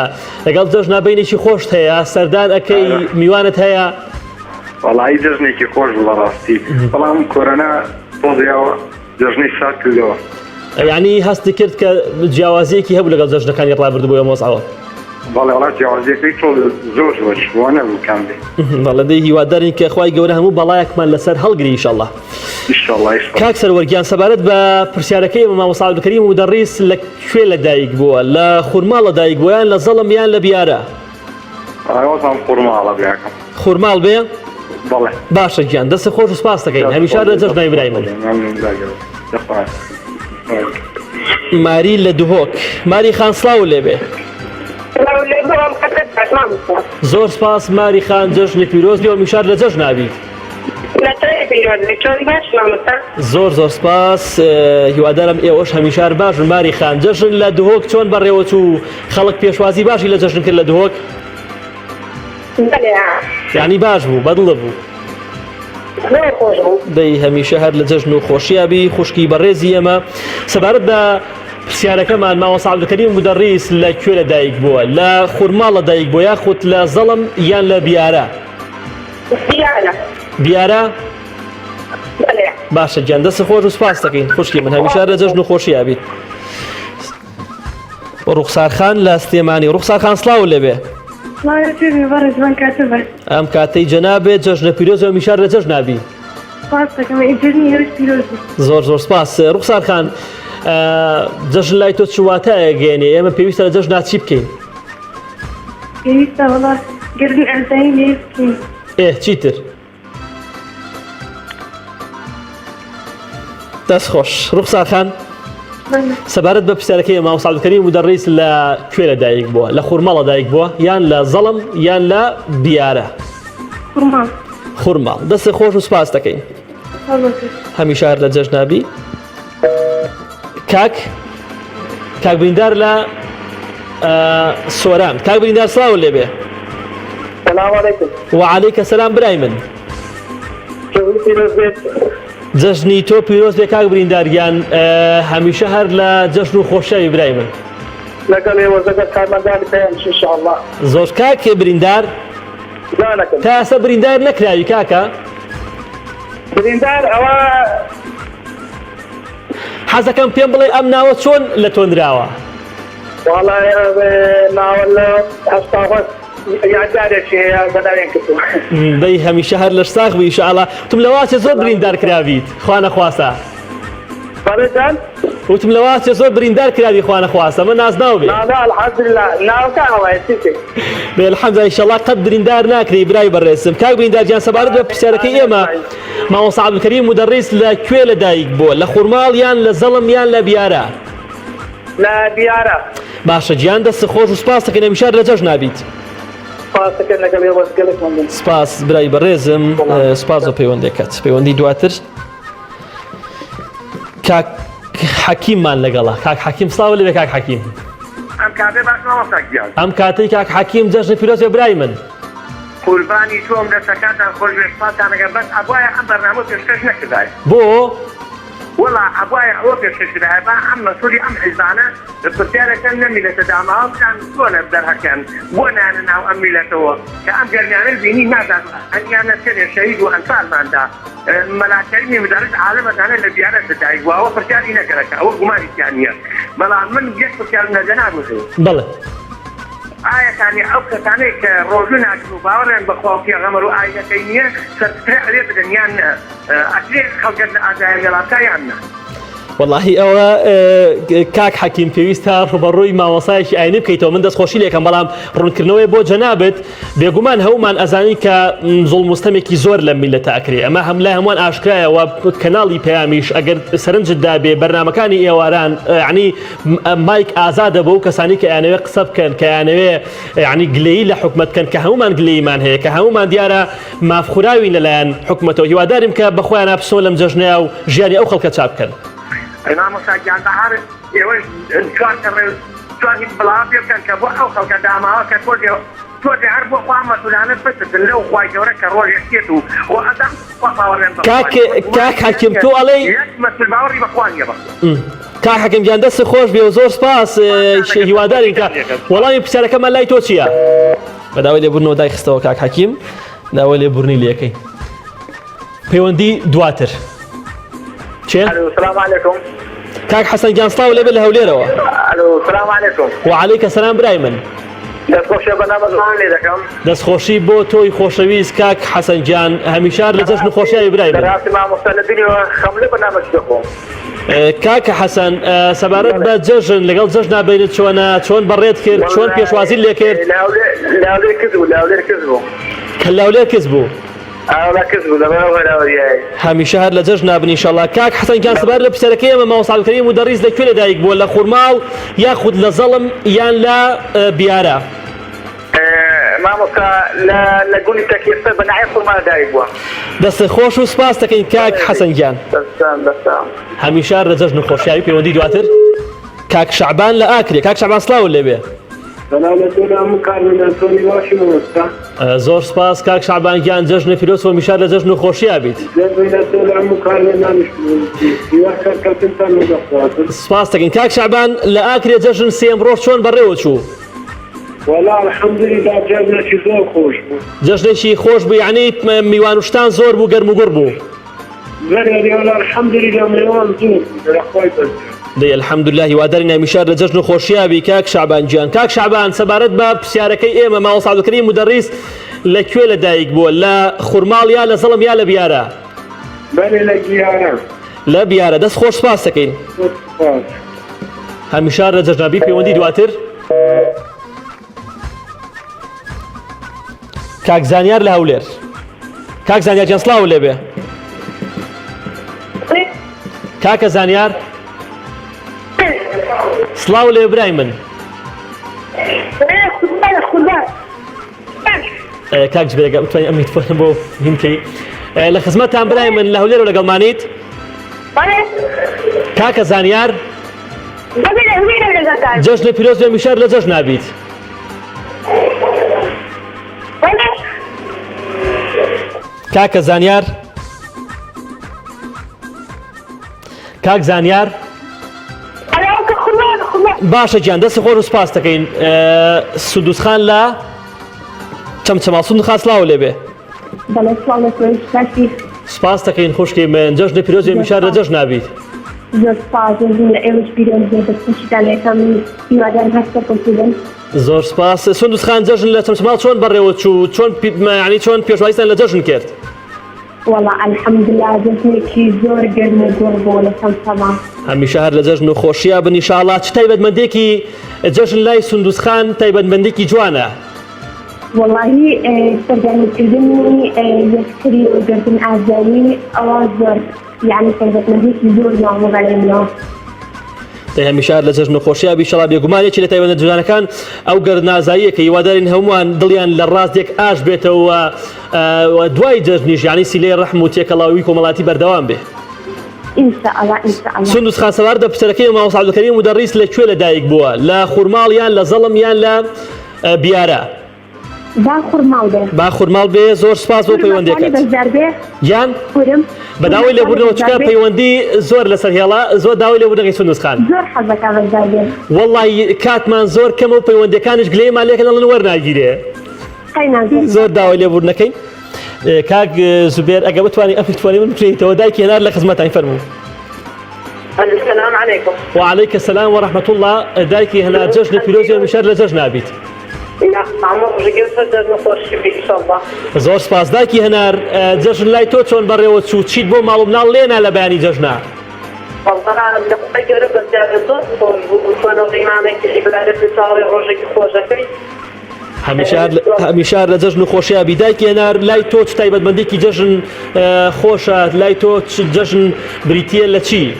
لەگەڵ جەژنا بینێکی خۆشت هەیە سەردان ئەەکەی میوانت هەیە وەڵایی جەژنێکی خۆش بەڕاستی بەڵام کۆرەنا تۆزیاوە جەژنەی سارد کردەوە یعنی هەستی کرد کە جیاوازیەکی هەبوو لەگەڵ جەژنەکانی ڕابردبووە مۆساوە بەڵێ وڵات جیاوازیەکەی تۆ زۆر زۆر وە نەبوو کام بێ بەڵێ دەی هیوادارین کە خوای گەورە هەموو بەڵایەکمان لەسەر هەڵگری ئینشەڵڵا کاک سەروەرگیان سەبارەت بە پرسیارەکەی مامۆستا عەبدولکەریم مودەڕیس لەکوێ لەدایک بووە لە خوورماڵ لەدایک بووە یان لە زەڵم یان لە بیارە ئاوازم خوورماڵە بیاکەم خوورماڵ بێ بەڵێ باشە گیان دەست خۆش و سپاس دەکەین هەمیشار لە جەژنای برای من ماری لە دوهۆک ماری خان سڵاو لێبێ زۆر سپاس ماری خان جەژنی پیرۆز بێ و هەمیشار لە جەژنابی زۆر سپاس هیوادارم ئێوەش هەمیشار باشن ماری خان جەژن لە دوهۆک چۆن بەڕێوە چوو خەڵک پێشوازی باشی لە جەژن کرد لە دوهۆک بەڵێ یعنی باش بوو بەدڵ بوو زۆر خۆش بوو دەی هەمیشە هەر لە جەژن و خۆشیابی خوشکی بەڕێزی ئێمە سەبارەت بە پرسیارەکەمان مامۆستا عەبدولکەریم مودەڕیس لەکوێ لەدایک بووە لە خورماڵ لەدایک بووە یاخود لە زەڵم یان لە بیارە دیارە بیارە بەڵێ باشە گیان دەست خۆش و سپاس دەکەین خوشکی من هەمیشە لە جەژن و خۆشیابیت ڕوخسارخان لە سلێمانی ڕوخسارخان سڵاو لەبێ سڵاوێتی بەڕێز بن کاتە بەر ئەم کاتەی جەنابێت جەژنە پیرۆز و هەمیشە لە جەژنابی سپاس دەکەم ئیجرنی هێرش پیرۆز بوو زۆر زۆر سپاس ڕوخسارخان جەژن لای تۆ چواتایە گەێنێ ئێمە پێویستە لە جەژنا چی بکەین پێویستە وەڵا گردن ئەزایی لێ بکەین چیتر دەست خۆش ڕوخسارخان سەبارەت بە پرسیارەکەی مامۆستا عەبدولکەریم مودەڕیس لە کوێ لەدایک بووە لە خورماڵ لەدایک بووە یان لە زەڵم یان لە بیارە خورماڵ خورماڵ دەست خۆش و سپاس دەکەین هەمیشە هەر لە جەژنابی کاک بریندار لە سۆران کاک بریندار سڵاو لێبێ سلام علیکم وعەلەیکە سەلام برای من پیرۆز بێت جەژنی تۆ پیرۆز بێ کاک برینداریان هەمیشە هەر لە جەژن و خۆشیاوی برای من لەگەڵ ێوەزەکە کارمەندانی پێیان انشاءالله زۆر کاک بریندار زانەکەم تا ئێستا بریندار نەکراوی کاکە بریندار ئەوە حەزەکەم پێم بڵێ ئەم ناوە چۆن لە تۆندراوە وەڵای ناوە لە هەستاوەست یاددارێکی هەیە بەناوێن کردووە دەی هەمیشە هەر لە ساغ بووی ئینشاءالله وتم لەواتێ زۆر بریندار کراویت خوا نەخواسە بەڵێدان وتم لەواتێ زۆر بریندار کراوی خوا نەخواسە من نازناو بێ نادا الحەمدلله ناوەکە ئەوەیە چیتێک بێ الحەمدلله ئینشاءالله قەت بریندار ناکری برای بەڕێزم کاک بریندار گیان سەبارەت بە پرسیارەکەی ئێمە مامۆستا عەبدولکەریم مودەڕیس لەکوێ لەدایک بووە لە خورماڵ یان لە زەڵم یان لە بیارە لە دیارە باشە گیان دەست خۆش و سپاس دەکەین هەمیشە لە جەژنابیت سپاسەکەن لەگەڵ ێوەزگەلێک مندن سپاس برای بەڕێزم سپاس بۆ پەیوەندێکەت پەیوەندی دواتر کاک حەکیممان لەگەڵا کاک حەکیم سڵاو لەبێ کاک حەکیم ئەم کاتێ باشنەوە ساگیان ئەم کاتەی کاک حەکیم جەژنی پیرۆز بێ برای من قوربانی تۆم دەستەکانتان خۆش بێ سپاسانەکە بەس ئەبوایە ئەم بەرنامە پێشکەش نەکردای بۆ وەڵا ئەبوایە ئەوە پێشکەشکردای با ئەم مەسوولی ئەم حیزانە پرسیارەکەن لە میلەتە داماوەکان چۆنە دەرهەکەن بۆ نانە ناو ئەم میلەتەوە کە ئەم گەرمیانە بینی نازان ئەنیانە سێنێ شەهید و ئەنفالماندا مەلاکەریمی مدارس عالەمەدانە لە دیارە دەدایک بووە ئەوە پرسیاری نەکەرەکە ئەوە گومانیان نییە بەڵام من یەک پرسیار نەجە ناگوزێ بەڵێ ئایەکانی ئەو کەسانەی کە ڕۆژوو ناکرد و باوەڕیان بەخوا پێغەمبەر و ئایەکەی نییە سەرسکرێ ئەوێ بدەن یان ئەکرێ خەڵکە لە ئازایە گەڵاکە یان نە واللهی ئەوە کاک حەکیم پێویستە ڕوبەڕووی مامۆسایەکی ئاینی بکەیتەوە من دەستخۆشی لێکەم بەڵام ڕوونکردنەوەی بۆ جەنابەت بێگومان هەومان ئەزانی کە زوڵمستەمێکی زۆر لە میلەتە ئەکرێ ئەمە هەملای هەمووان ئاشکرایەوە کەناڵی پەیامیش ئەگەر سەرنجتدا بێ بەرنامەکانی ئێواران یعنی مایک ئازادە بۆ کەسانی کە یانەوێ قسە بکەن کە یانەوێ یعنی گلەیی لە حکومەت بکەن کە هەمومان گلەیمان هەیە کە هەمومان دیارە مافخوراوین لەلایەن حکومەتەوە هیواداریم کە بەخۆیان ئاپسۆ لەم جەژنەیە و ژیانی ئەو خەڵکە چاپ بکەن ئەمام ساگیان بەهار ئێوە چوار هیچ بڵاو پێ بکەن کە بۆ ئەو خەڵکە داماوە کە تۆ هەر بۆ خوا مەسوولانت بستن لەو خوای گەورە کە ڕۆژێکێت و ئەدەم باوەڕێن کاک حەکیم تۆ ئەڵێ یەک مەسوول باوەڕی بەخوانیە بە کاک حەکیم گیان دەست خۆش بێ و زۆر سپاس هیوادارین کە وەڵامی پرسیارەکەمان لای تۆ چییە؟ بەداوای لێبوورنەوە دای خستەوە کاک حەکیم داوای لێبوورنی لێەکەی پەیوەندی دواتر چێ؟ سلام علیکم کاک حەسەن گیان سڵاو لێبێ لە هەولێرەوە سلام علیکم وعەلەیکە سەلام برای من دەستخۆشیە بەنامەزمان لێ دەکەم دەستخۆشی بۆ تۆی خۆشەویست کاک حەسەن گیان هەمیشار لە جەژن و خۆشیاوی برای من بەڕاستی مامۆستا لە بینیەوە خەملە بەنامەش دەخۆم کاکە حەسەن سەبارەت بە جەژن لەگەڵ جەژنا بینت چۆن بەڕێت کرد چۆن پێشوازی لێ کرد لاولێر کەس بوو کە لاولێر کەس بوو ئەولا کەس بوو لەبەرەوە لاوەریایی هەمیشە هەر لە جەژن نابن ئینشاءالله کاک حەسەن گیان سەبارەت لە پرسیارەکەی ئێمە مامۆستا عەبدولکەریم مودەڕیس لەکوێ لەدایک بووە لە خورماڵ یاخود لە زەڵم یان لە بیارە مامۆستا لە گوڵی تەکیێستا بەناحیە خورما لەدایک بووە دەست خۆش و سپاس دەکەین کاک حەسەن گیان دەستام هەمیشە لە جەژن و خۆشیاوی پەیوەندی دواتر کاک شەعبان لە ئاکرێ کاک شەعبان سڵاو لێبێ سلامتون هم کارمندان تۆنی باشی مۆستا زۆر سپاس کاک شعبانگیان جەژنی پیرۆز و میشار لە جەژن و خۆشییا بیت دەبینە تۆ هم کارمندانش دیوار کارکەوتنتان نەدەخواتن سپاس دەکەین کاک شعبان لە ئاکرێ جەژن سێم ڕۆژ چۆن بەڕێوە چوو وەڵا الحەمدوللا جەژنێکی زۆر خۆش بوو جەژنێکی خۆش بوو یعنی میوان و شتان زۆر بوو گەرم و گوڕ بوو بەێ وەڵا الحەمدوللا میوان زۆر بوو لەخوای بەزێ دەی الحەمدوللا هیواداری نامیشار لە جەژن و خۆشیابی کاک شعبانگیان کاک شعبان سەبارەت بە پرسیارەکەی ئێمە ماوە سعدولکەریم مدەڕیس لەکوێ لەدایک بووە لە خوڕماڵ یا لە زەڵم یا لە بیارە بەێ لە گیارە لە بیارە دەست خۆش سپاس دەکەین هەمیشار لە جەژنابی پەیوەندی دواتر کاک زانیار لە هەولێر کاک زانیار گیان سڵاو لێبێ کاکە زانیار سڵاو لێ برای من کاک جبێگە بتوانین ئەم میتفۆنە بۆ هینکەی لە خزمەتتان برای من لە هەولێر و لەگەڵمانیت کاکە زانیار جەژنە پیرۆز بێ میشار لە جەژن نابیت کاکە زانیار کاک زانیار باشە گیان دەستی خۆر و سپاس دەکەین سودوسخان لە چەمچەماڵ سودوسخان سڵاو لێبێ سپاس دەکەین خوشکی من جەژنە پیرۆز بێ میشار لە جەژن نابیت زۆر سپاس سودوسخان جەژن لە چەمچەماڵ چۆن بەڕێوە چوو چۆن پێشوایستان لە جەژن کرد والله الحمدلله جەژنێکی زۆر گەرم و گۆڕ بوو لە چەمچەماڵ هەمیشە هەر لە جەژن و خۆشییا بن ئینشاءڵڵا چ تایبەتمەندێکی جەژن لای سندوسخان تایبەتمەندێکی جوانە والله سەردانیکردنی یەکتری و گردن ئازاری ئەوە زۆر یعنی تایبەتمەندێکی زۆر ناوە بەلای منەوە دەی هەمیشە هەر لە جەژن و خۆشییا ئینشاءڵڵا بێگومانێکی لە تایبەتە جوانەکان ئەو گەردنازاییە کە هیوادارین هەمووان دڵیان لە ڕاستێک ئاش بێتەوە دوای جەژنیش یعنی سیلەی ڕەحم و تێکەڵاوی کۆمەڵاتی بەردەوام بێ سندوسخان سەبارەت بە پرسیارەکەی ماوە سعدولکەریم مدەڕیس لەکوێ لەدایک بووە لە خوڕماڵ یان لە زەڵم یان لە بیارە باخوڕماڵ بێ زۆر سپاس بۆ پەیوەندێکت گیان بەداوای لێبوورنەوە چکە پەیوەندی زۆر لەسەر هێڵا زۆر داوای لێبوورنەکەی سندوسخان وەڵڵی کاتمان زۆر کەمە و پەیوەندەکانش گلەیمان لێکن ئەڵێن وەرناگیرێ زۆر داوای لێبوورنەکەین کاک زوبێر ئەگە بتوانانی ئەم میتفۆنەی من بکرێتەوە دایکی هێنار لە خزمەتانی فەرموو السلام عليكم. وعليك السلام ورحمة الله دايكي هنا جەژنە پیرۆز بێ میشار لە جەژن نابیت زۆر سپاس دایکی هەنار جەژن لای تۆ چۆن بەڕێوە چوو چیت بۆ ماڵ و مناڵ لێنا لە بەیانی جەژنە هەمیشار لە جەژن و خۆشییا بی دایکی هەنار لای تۆ چ تایبەتمەندێکی جەژن خۆشە لای تۆ جەژن بریتیە لە چی؟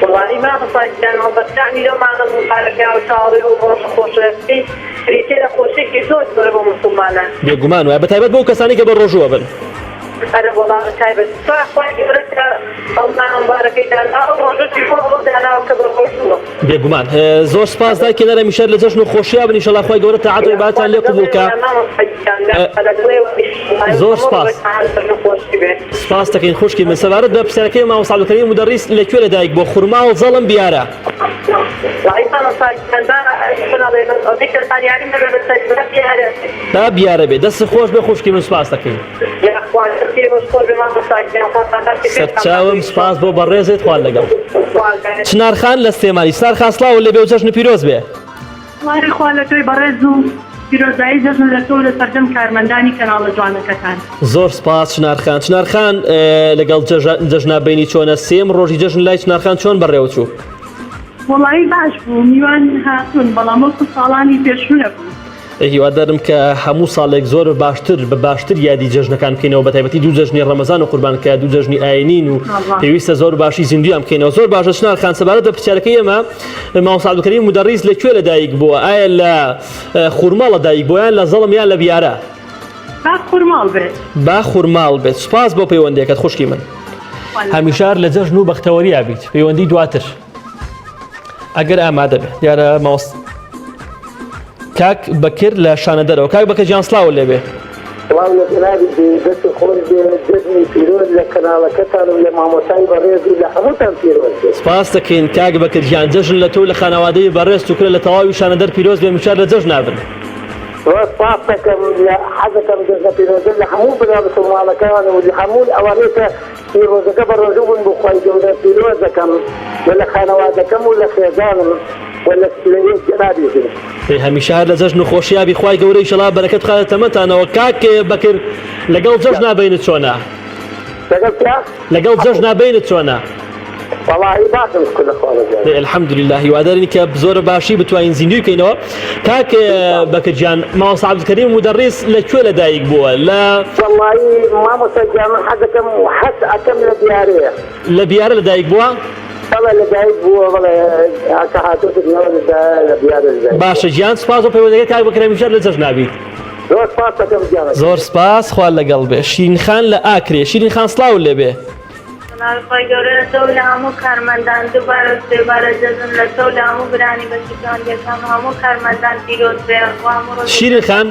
والله ما بصير بس يعني لو ما أنا مخالفة أو شعري وروش خوشي ريتيل خوشي كيزوج ضربوا مسلمانا. بيجومان ويا بتعبد بو كساني قبل رجوع بن. أنا والله تعبت صح واحد يرد الله مبارك يدان أو رجوع يفوق أنا وكبر رجوع. بيجومان زور سباس ذاك كنا مشار لجشن خوشيا بن إن شاء الله خوي جورة تعاطي عبادة عليه قبولك. زور سباس. سپاس دەکەین خوشکی من سەبارەت بە پرسیارەکەی ماوە سعدولکەریم مدەڕیس لەکوێ لەدایک بۆ خوڕماڵ زەڵم بیارە تا بیارە بێ دەست خۆش بێ خوشکی من سپاس دەکەین سەرچاوم سپاس بۆ بەڕێزت خوارد لەگەڵ چنارخان لە سلێمانی چنارخان سڵاو لەبێ و جەژن پیرۆز بێ خوا لە تۆی بەڕێز و پیرۆزایی جەژن لە تۆ لە سەردەم کارمەندانی کەناڵە جوانەکەتان زۆر سپاس چنارخان لەگەڵ جەژنا بینی چۆنە سێم ڕۆژی جەژن لای چنارخان چۆن بەڕێوە چوو وەڵی باش بوو میوان هاتوون بەڵام وەکو ساڵانی پێشوونە بوو هیوادارم کە هەموو ساڵێک زۆر باشتر یادی جەژنەکان بکەینەوە بەتایبەتی دوو جەژنی ڕەمەزان و قوربانکە دوو جەژنی ئاینین و پێویستە زۆر باشی زیندویان بکەینەوە زۆر باشە چنارخان سەبارەت بە پرسیارەکەی ئێمە ماوە سعدولکەریم مدەڕیس لەکوێ لەدایک بووە ئایا لە خوڕماڵ لەدایک بووە یان لە زەڵم یان لە بیارە باخوڕماڵ بێت سپاس بۆ پەیوەندێکت خوشکی من هەمیشار لە جەژن و بەختەوەریە بیت پەیوەندی دواتر ئەگەر ئامادە بێت دیارە کاک بەکر لە شانەدەرەوە. کاک بەکر گیان سڵاو لێبێ. سڵاو لە جەنابی دەست خۆش بێ، جەژنی پیرۆز لە کەناڵەکەتان و لە مامۆستای بەڕێز و لە هەمووتان پیرۆز بێ. سپاس دەکەین کاک بەکر گیان، جەژن لە تۆ لە خانەوادەی بەڕێز توکرە لە تەواوی شانەدەر پیرۆز بێ، میشار لە جەژن نابن. سپاس دەکەم لە حەزەکەم جەژنە پیرۆزە لە هەموو بنا مسلمانەکان و لە هەموو ئەوانەی کە پیرۆزەکە بەڕۆژوو بوون بۆ خۆی گەورە پیرۆز دەکەم و لە خانەوادەکەم و لە خێزانم و لە جەنابی هەمیشە هەر لە جەژن و خۆشیابی خوای گەورەی شەڵا بەرەکەت خاتە تەمەتانەوە. کاک بەکر لەگەڵ جەژنا بینت چۆنە؟ لەگەڵ جەژنا بینت چۆنە؟ والله باشم شکر لە خوا بەجێ. الحەمدولله، هیوادارین کە زۆر باشی بتوانین زیندوی بکەینەوە. کاک بەکر گیان، مامۆستا عەبدولکەریم مودەڕیس لەکوێ لەدایک بووە؟ والله مامۆستا گیان من حەزەکەم و حەز ئەکەم لە دیارەیە. لە بیارە لەدایک بووە؟ بەڵێ لەدایک بووە، بەڵێ کە هاتووەتە دیارە لە بیارە لەدایک. باشە گیان، سپاس بۆ پەیوەندیەکەت کاک بەکر، هەمیشە لە جەژن نابیت. زۆر سپاس دەکەم گیانە. زۆر سپاس، خوا لەگەڵ بێ. شیرین خان لە ئاکرێ. شیرین خان سڵاو لێبێ. خۆی گەورە لە تۆ لە هەموو کارمەندان دووبارە سێبارە جەژن لە تۆ لە هەموو برانی بەشەکان یەکەم هەموو کارمەندان پیرۆز بێ. شیرین خان،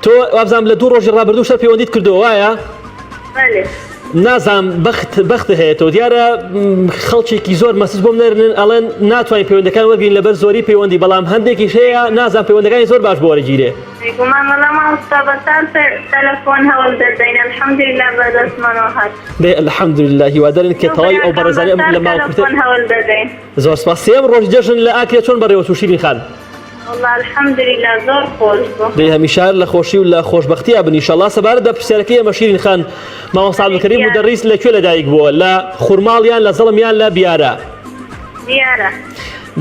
تۆ وابزانم لە دوو ڕۆژی ڕابردوو شەر پەیوەندیت کردەوە وایە؟ بەڵێ. نازانم بەخت هەیەەوە، دیارە خەڵکێکی زۆر مەسج بۆم نێرن ئەڵێن ناتوانین پەیوەندەکان وەرگین لەبەر زۆری پەیوەندی، بەڵام هەندێکیش هەیە نازان پەیوەندەکانی زۆر باش بۆ وەرەگیرێ. گومان وەڵام ئەوستا بەسان تەلەفۆن هەوڵ دەدەین، الحەمدولله بەدەستمانەوە هات. بێ الحەمدولله، هیوادارین کە تەواوی ئەو بەڕێزانەی لە ماوەکردن. هەوڵ دەدەین. زۆر سپاس. سێم ڕۆژ جەژن لە ئاکرێ چۆن بەڕێوەچوو شیرین خان؟ والله الحەمدولله زۆر خۆش بوو. دەی هەمیشە لە خۆشی و لە خۆشبەختیە بن ئینشەڵڵا. سەبارەت بە پرسیارەکەی ئەمە شیرین خان، مامۆستا عەبدولکەریم مودەڕیس لەکوێ لەدایک بووە؟ لە خورماڵ یان لە زەڵم یان لە بیارە؟ بیارە.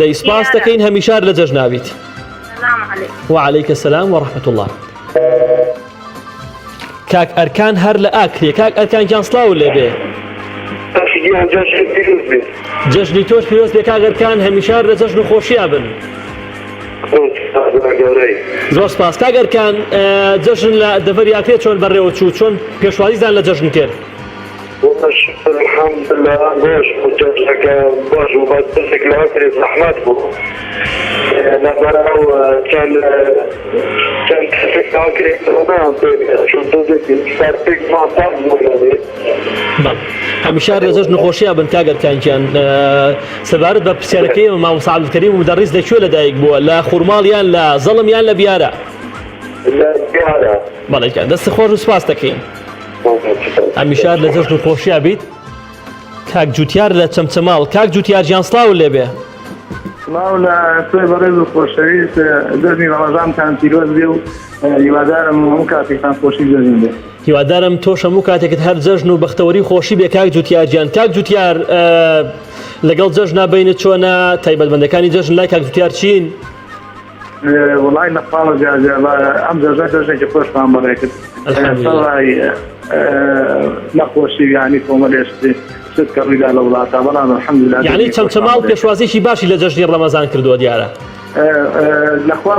دەی سپاس دەکەین، هەمیشە لە جەژن نابیت. سلام عەلەیکم. وعەلەیکە السەلام وەڕەحمەت الله. کاک ئەرکان هەر لە ئاکرێ. کاک ئەرکان گیان سڵاو لێبێ. جەژنی تۆش پیرۆز بێ کاک ئەرکان، هەمیشە لە جەژن و خۆشییا بن. زۆر سپاس. کاک ئەرکان، جەژن لە دەڤەری ئاکرێ چۆن بەڕێوەچوو، چۆن پێشوازیتان لە جەژن کرد؟ الحمدلله باش بوو، جەژنەکە باش بوو، بەس دەستێک لە ئاکرێ زەحمەت بوو. لەبەرەو چەند کەسێک ئاکرێ تەواو پێ چون دۆزێکی سەرپێک ماساز بوو لەوێ. هەمیشە لە جەژن و خۆشییا بن. کاک ئەرکان گیان، سەبارەت بە پرسیارەکەی مامۆستا عەبدولکەریم مودەڕیس لەکوێ لەدایک بووە؟ لە خورماڵ یان لە زەڵم یان لە بیارە؟ لە بیارە. بەڵێ کاک، دەستی خۆش و سپاس دەکەین. هەمیشە لە جەژن و خۆشییا بیت. کاک جوتیار لە چەمچەماڵ. کاک جوتیار گیان سڵاو لێبێ. سڵاو لە تۆی بەڕێز و خۆشەویست، جەژنی ڕەمەزانتان پیرۆز بێ و هیوادارم هەموو کاتێکتان خۆشی جەژن بێ. هیوادارم تۆش هەموو کاتێکت هەر جەژن و بەختەوەری خۆشی بێ. کاک جوتیار گیان، کاک جوتیار لەگەڵ جەژنا بینت چۆنە؟ تایبەتمەندەکانی جەژن لای کاک جوتیار چین؟ وڵای لەخواڵە جیاجێ ئەم جەژنە جەژنێکی خۆشمان بەڕێ کرد. سەڵای نەخۆشی یانی کۆمەڵێشتی شت کە ڕوویدا لە وڵاتە، بەڵام الحەمدولله. یعنی چەمچەماڵ پێشوازیی باشی لە جەژنی ڕەمەزان کردووە دیارە. لەخوا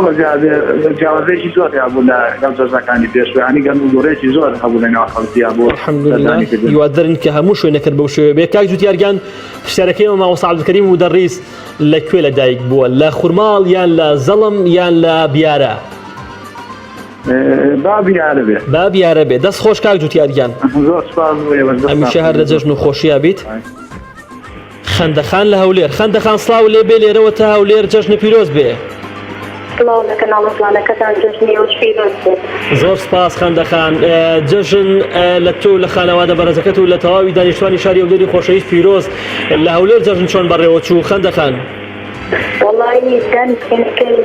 جیاوازێکی زۆر هەبوو لەگەڵ جەژنەکانی پێشوە، ینی گەنجگۆڕێکی زۆر هەبوو لە نێو خەڵکییا بوو. الحەمدولله، هیوادارین کە هەموو شوێنەکەت بەو شێوە بێ. کاک جوتیار گیان، پرسیارەکەی مامۆستا عەبدولکەریم مودەڕیس لەکوێ لەدایک بووە؟ لە خورماڵ یان لە زەڵم یان لە بیارە؟ با بیارە بێ. با بیارە بێ. دەست خۆش کاک جوتیار گیان. زۆر سپاس بۆ هەمیشە هەر لە جەژن و خۆشییا بیت. خەندەخان لە هەولێر. خەندەخان سڵاو لێبێ، لێرەوە تا هەولێر جەژنە پیرۆز بێ. سڵاو لە کەناڵەکەتان جەژنی ئەوش پیرۆز بێ. زۆر سپاس خەندەخان. جەژن لە تۆ لە خانەوادە بەڕێزەکەت و لە تەواوی دانیشتوانی شاری هەولێری خۆشەویست پیرۆز. لە هەولێر جەژن چۆن بەڕێوەچوو خەندەخان؟ والله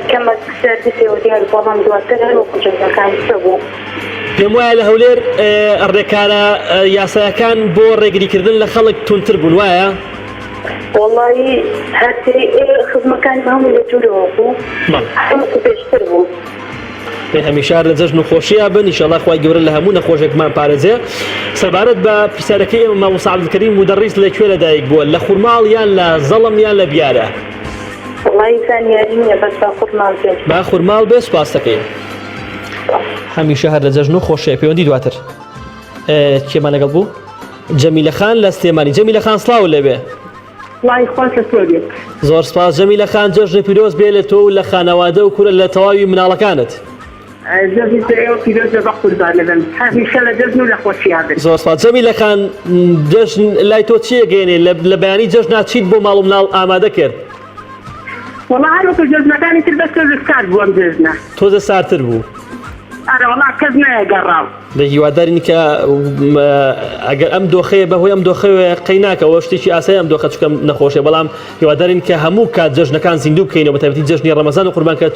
كما سردي في وديار بابام دواتر وكل كان سبوا. پێم وایە لە هەولێر ڕێکارە یاسایەکان بۆ ڕێگریکردن لە خەڵک تونتر بوون وایە؟ والله هەرسری خزمەکان هەموو لە جوورەوە بوو، هەموو پێشتر بوو. هەمیشە لە جەژن و خۆشییا بن، ئینشەڵڵا خوای گەورە لە هەموو نەخۆشێکمان پارێزێ. سەبارەت بە پرسیارەکەی ئێمە مامۆستا عەبدولکەریم مودەڕیس لەکوێ لەدایک بووە؟ لە خورماڵ یان لە زەڵم یان لە بیارە؟ والله زانیاری نییە، بەس با خورماڵ بێت. با خورماڵ بێ. سپاس دەکەین. هەمیشە هەر لە جەژن و خۆشیە. پەیوەندی دواتر کێمان لەگەڵ بوو؟ جەمیلە خان لە سلێمانی. جەمیلە خان سڵاو لێبێ. وای خۆش لە تۆ بێت زۆر سپاس جەمیلە خان جەژنی پیرۆز بێ لە تۆ و لە خانەوادە و کورە لە تەواوی مناڵەکانت جەژنی تۆ ئێوە پیرۆز بە قوربان لەبن هەمیشە لە جەژن و لە خۆشییا بن زۆر سپاس جەمیلە خان جەژن لای تۆ چیە گەێنێ لە بەیانی جەژنا چیت بۆ ماڵ و مناڵ ئامادە کرد وەڵا هەروەکو جەژنەکانی تر بەس تۆزە سارد بووە ئەم جەژنە تۆزە سارتر بوو ئارە وەڵا کەس نایەگەڕاو لە هیوادارین کە ئەگەر ئەم دۆخەیە بەهۆی ئەم دۆخەوە قەی ناکەوە شتێکی ئاسایی ئەم دۆخە چکەم نەخۆشیە بەڵام هیوادارین کە هەموو کات جەژنەکان زیندوو بکەینەوە بە تایبەتی جەژنی ڕەمەزان و قوربان کە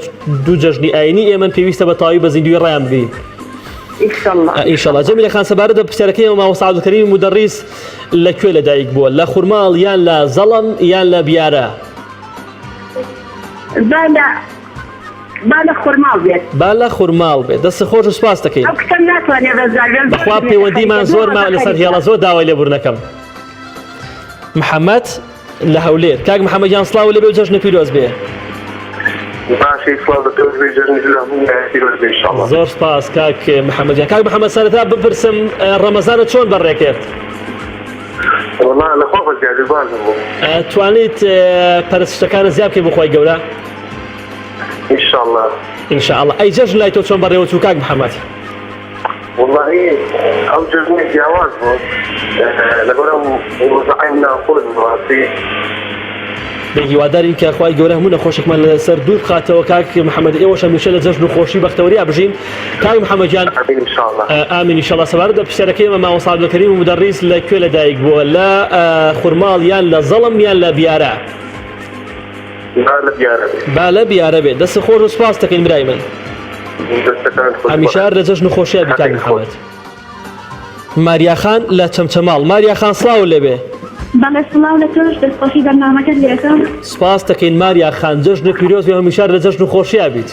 دوو جەژنی ئاینی ئێمە پێویستە بە تەواوی بە زیندوی ڕایان بگەین ئینشەڵڵا جەمیلە خان سەبارەت بە پرسیارەکەی ماوە سەعەدولکەریم مودەڕیس لەکوێ لەدایک بووە لە خورماڵ یان لە زەڵم یان لە بیارە با لە خورماڵ بێت با لە خورماڵ بێت دەست خۆش و سپاس دەکەین ئەو کەم ناتوانێت بەزاوێن بەخوا پەیوەندیمان زۆرمان لەسەر هێڵە زۆر داوای لێبوورنەکەم محەممەد لە هەولێر کاک محەممەد جان سڵاو لەبێ و جەژنە پیرۆز بێ باشی سڵاو بە تۆ بێ جەژنی پیرۆز بێ ئینشاڵڵا زۆر سپاس کاک محەممەد جان کاک محەممەد سەرەتا بپرسم ڕەمەزانت چۆن بەڕێکرد وەڵا لەخوا بەزیادی باز بوو توانیت پەرستشتەکانە زیاد بکەی بۆ خۆی گەورە ئینشاڵڵا ئینشاءڵڵا ئەی جەژن لای تۆ چۆن بەڕێوە چوو کاک محەممەد والله ئەو جەژنی جیاواز بوو لەبەر ئەم وەزعیم ناخۆش بوو هیوادارین کە خوای گەورە هەموو نەخۆشێکمان لەسەر دوور بخاتەوە کاک محەممەد ئێوەش هەمیشە لە جەژن و خۆشی بەختەوەری ئابژین کاک محەممەد جان ئامین ئینشاڵڵا سەبارەت بە پرسیارەکەی ماوە سەعەدولکەریم مودەڕیس لەکوێ لەدایک بووە لە خورماڵ یان لە زەڵم یان لە بیارە با لە بیارە بێت دەست خۆش و سپاس دەکەین برای من هەمیشە لە جەژن و خۆشیە بی کاک محەممەد ماریا خان لە چەمچەماڵ ماریا خان سڵاو لێبێ بەڵێ سڵاو لە تۆش دەستخۆشی بەرنامەکەت لێکەم سپاس دەکەین ماریا خان جەژن پیرۆز بێ هەمیشە لە جەژن و خۆشیە بیت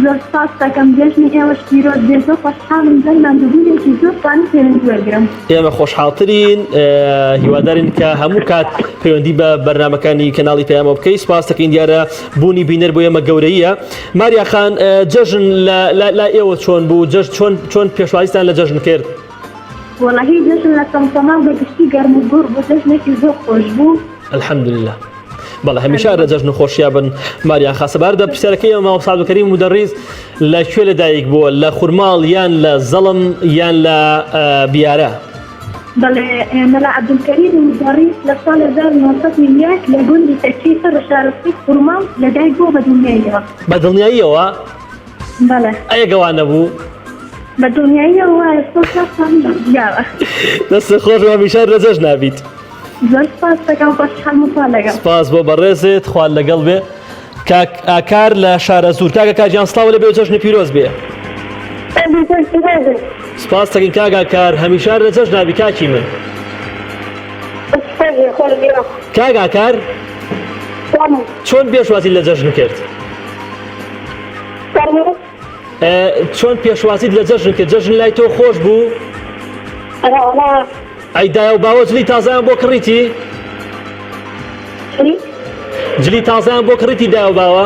زۆر سپاس دەکەم جەژنی ئێوەش پیرۆز بێت زۆر خۆشحاڵم جەژنان دوبوونێکی زۆر توانی پێوەندی وەرگرم ئێمە خۆشحاڵترین هیوادارین کە هەموو کات پەیوەندی بە بەرنامەکانی کەناڵی پەیامەوە بکەی سپاس دەکەین دیارە بوونی بینەر بۆ ئێمە گەورەیە ماریا خان جەژن لا ئێوە چۆن بوو چۆن پێشوازیتان لە جەژن کرد وەڵاهی جەژن لە چەمچەماڵ بەگشتی گەرم و گوڕ بوو جەژنێکی زۆر خۆش بوو الحەمدولله بەڵێ هەمیشە لە جەژن و خۆشیە بن ماریان خا سەبارەت بە پرسیارەکەی ماوە سەعەدولکەریم مودەڕیس لەکوێ لەدایک بووە لە خورماڵ یان لە زەڵم یان لە بیارە بەڵێ مەلا عەبدولکەریم مودەڕیس لە ساڵ 1991 لە گوندی تەکسی سەر شارستەی خورماڵ لەدایک بووە بە دڵنیاییەوە بە دڵنیاییەوە بەڵێ ئەیە گەوان نەبوو بە دڵنیاییەوە وایە سۆسیاڵ دەست خۆش و هەمیشە لە جەژن نابیت زۆر سپاس دەکەم خۆشحاڵم و لەگەڵ سپاس بۆ بەڕێزت خوان لەگەڵ بێ کاک ئاکار لە شارە زوور کاکە کاجیان سڵاو لەبێ و جەژنی پیرۆز بێ سپاس دەکەین کاک ئاکار هەمیشە لە جەژن نابی کاکی من کاک ئاکار چۆن پێشوازی لە جەژن کرد چۆن پێشوازیت لە جەژن کرد جەژن لای تۆ خۆش بوو ئەی دایە و باوە جلی تازایان بۆ کڕیتی جلی تازایان بۆ کڕیتی دایە و باوە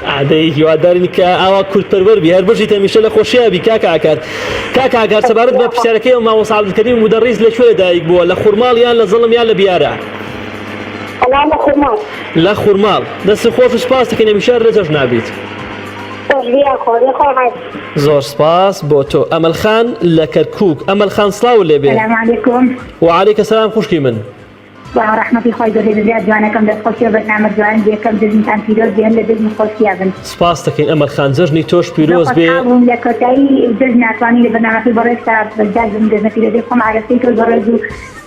ئادەی هیوادارین کە ئاوا کورتپەروەر بی هەر بژیت هەمیشە لە خۆشیە بی کاک ئاکار کاک ئاکار سەبارەت بە پرسیارەکەی ماوە سەعەدولکەریم مودەڕیس لەکوێ لەدایک بووە لە خورماڵ یان لە زەڵم یان لە بیارە لە خورماڵ دەست خۆش و سپاس دەکەین هەمیشە لە جەژن نابیت زۆر سپاس بۆ تۆ ئەمەل خان لە کەرکووک ئەمەل خان سڵاو لێبێ سلام علیکم وعەلەیکە سەلام خوشکی من ڕەحمەتی خۆی گەورەی زیاد جوانەکەم دەستخۆشیە بەرنامە جوان یەکەم جەژنتان پیرۆز بێن لە جەژن خۆشییا بن سپاس دەکەین ئەمەل خان جەژنی تۆش پیرۆز بێ لە کۆتایی جەژن ناتوانی لە بەرنامەکەی بەڕێزتا بەجازم جەژنە پیرۆزی خۆم عارەسەی کرد بەڕێز و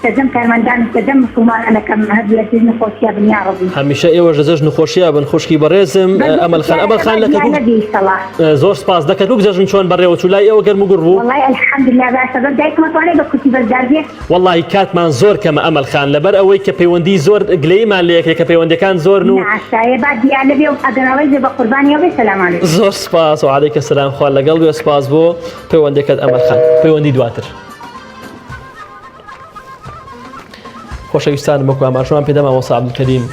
سەجەم کارمەندان سەجەم مسلمانەکەم هەر لە جەژن خۆشییا بن یا ڕەبی هەمیشە ئێوەش لە جەژن خۆشییا بن خوشکی بەڕێزم ئەمەل خان لە کەرکووک زۆر سپاس دەکەن دوک جەژن چۆن بەڕێوە چوو لای ئێوە گەرم و گوڕ بوو وەڵای الحەمدولله باشە بەس دایکم ئەتوانێت بە کوتی بەردار بێت وەڵی کاتمان زۆر کەمە ئەمەل خان لەبەر ئەوەی کە پەیوەندی زۆر گلەیمان لە یەکێکە پەیوەندەکان زۆر و ناسایە با دیانە بێ و ئەگەنەوەی بە قوربانیەوە بێ سەلام عەلەیکم زۆر سپاس وعەلەیکە سەلام خوان لەگەڵ بێ سپاس بۆ پەیوەندەکەت ئەمەل خان پەیوەندی دواتر خۆشەویستانم وەکو ئاماژەمان پێدەما ماوە سەعەدولکەریم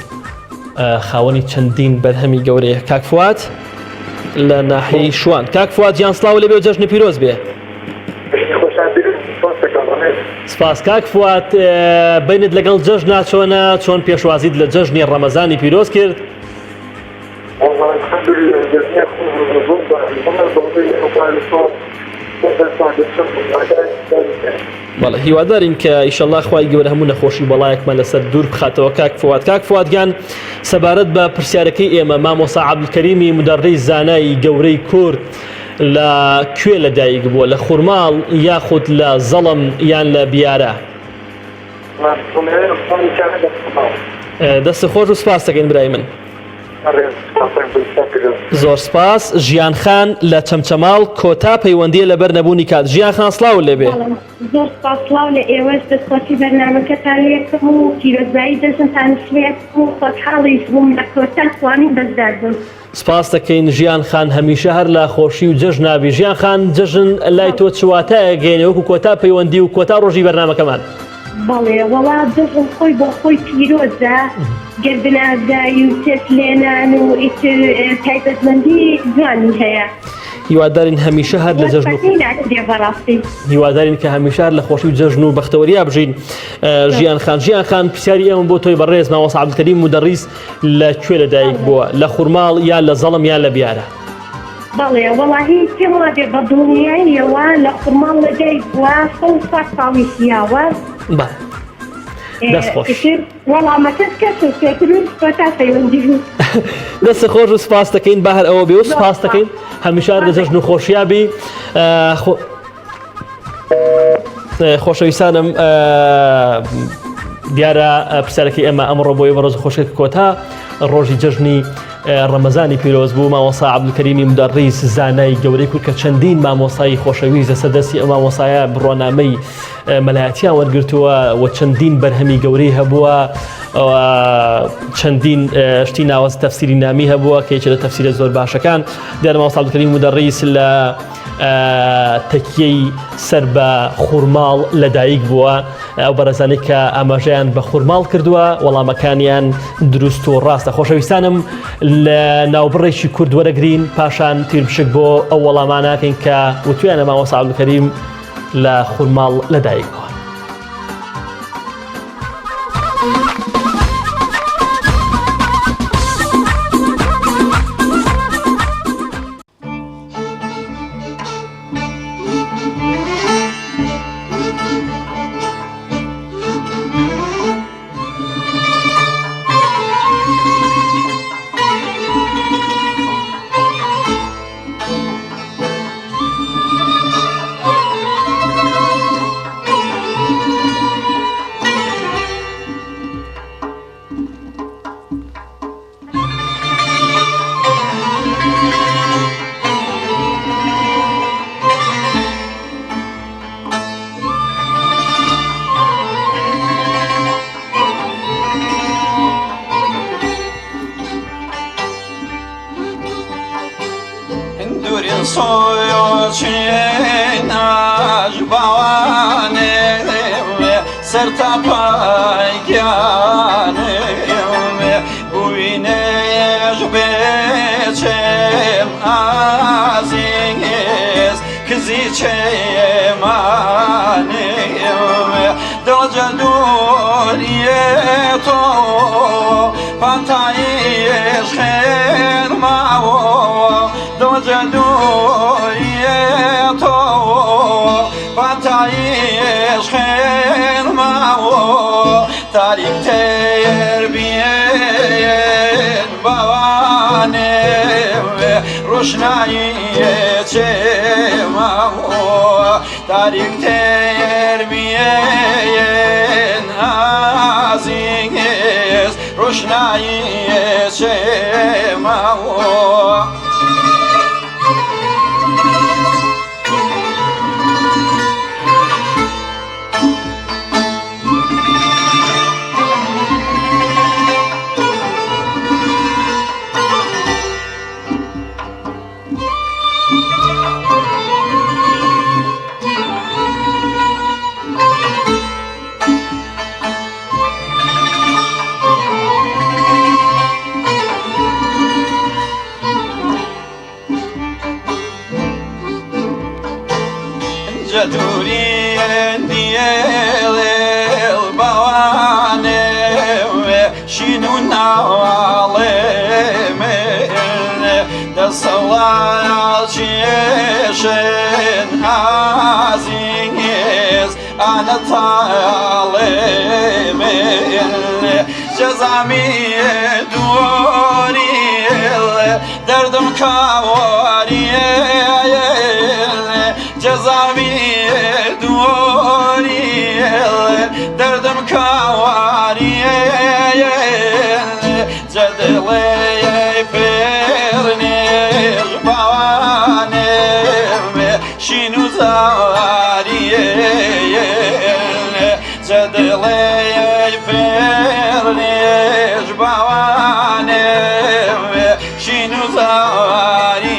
خاوەنی چەندین بەرهەمی گەورەیە کاک فواد لە ناحیەی شوان کاک فواد گیان سڵاو لەبێ و جەژنی پیرۆز بێ سپاس کاک فوات بینت لەگەڵ جەژنا چۆنە چۆن پێشوازیت لە جەژنی ڕەمەزانی پیرۆز کرد؟ والله الحمد لله جميع بەڵێ هیوادارین کە ئیشەڵڵا خوای گەورە هەموو نەخۆشی بەڵایەکمان لەسەر دوور بخاتەوە کاک فواتگیان سەبارەت بە پرسیارەکەی ئێمە مامۆستا عەبدولکەریمی مدەڕی زانای گەورەی کورد لە کوێ لەدایک بووە لە خوورماڵ یاخود لە زەڵم یان لە بیارە؟ دەستە خۆش و سپاس دەکەین برای من. زۆر سپاس. ژیانخان لە چەمچەماڵ کۆتا پەیوەندیە لەبەر نەبوونی کات. ژیانخان سڵاو لێبێ. زۆر سپاس سڵاو لە ئێوەش دەستخۆشی بەرنامەکەتان لێکم و پیرۆزبایی دەژنتان شوێت و خۆشحاڵیش بووم لە کۆتا توانین بەشدار بم. سپاس دەکەین ژیانخان هەمیشە هەر لە خۆشی و جەژن نابی. ژیانخان جەژن لای تۆ چواتایە گەینێ وەکو کۆتا پەیوەندی و کۆتا ڕۆژی بەرنامەکەمان؟ بەڵێ وەڵا جەژن خۆی بۆ خۆی پیرۆزە گردنازایی و تێسلێنان و ئیتر تایبەتمەندی جوانی هەیە. هیوادارین هەمیشە هەر لە جەژن هیوادارین کە هەمیشە هەر لە خۆشی و جەژن و بەختەوەریا بژین. ژیانخان پرسیاری ئێمە بۆ تۆی بەڕێز مامۆستا عەبدولکەریم مدەڕیس لەکوێ لەدایک بووە لە خوورماڵ یان لە زەڵم یان لە بیارە؟ بەڵێ وەڵاهی پێم وابێ بە دڵنیاییەوە لە خوورماڵ لەدایک بووە 100 ساڵی سیاوە. دەست خۆش. وەڵامەکەت کەس و پێترون کۆتا پەیوەندی بوو. دەست خۆش و سپاس دەکەین بە هەر ئەوە بێ و سپاس دەکەین هەمیشە لە جەژن و خۆشیابی. خۆشەویستانم دیارە پرسیارەکەی ئێمە ئەمڕۆ بۆ ئێوە ڕۆژ خۆشێک کۆتا ڕۆژی جەژنی ڕەمەزانی پیرۆز بوو. مامۆستا عەبدولکەریمی مدەڕیس زانای گەورەی کورد کە چەندین مامۆستای خۆشەویست لەسەر دەستی ئەم مامۆستایە بڕۆنامەی مەلایەتیان وەرگرتووە و چەندین بەرهەمی گەورەی هەبووە چەندین شتی ناوەز تەفسیری نامی هەبووە کە یەکێکە لە تەفسیرە زۆر باشەکان. دیارە مامۆستا عەبدولکەریم مدەڕیس لە تەکیەی سەر بە خوورماڵ لەدایک بووە. ئەو بەرەزانەی کە ئاماژەیان بە خوورماڵ کردووە وەڵامەکانیان دروست و ڕاستە. خۆشەویستانم لە ناوبڕێکی کورد وەرەگرین پاشان تیربشک بۆ ئەو وەڵامانەکەین کە وتویانە مامۆستا عەبدولکەریم لە خوورماڵ لەدایک بووە. تاریک تربیین عزیز روشنایی چشمم جدوري ديال البواني شنو نعلم دصلاة شيشن عزيز أنا طالب جزامي دوري دردم كواري جزامي دوري دردم كواري جدلي فرني بواني شنو زاري جدلي فرني بواني شنو زاري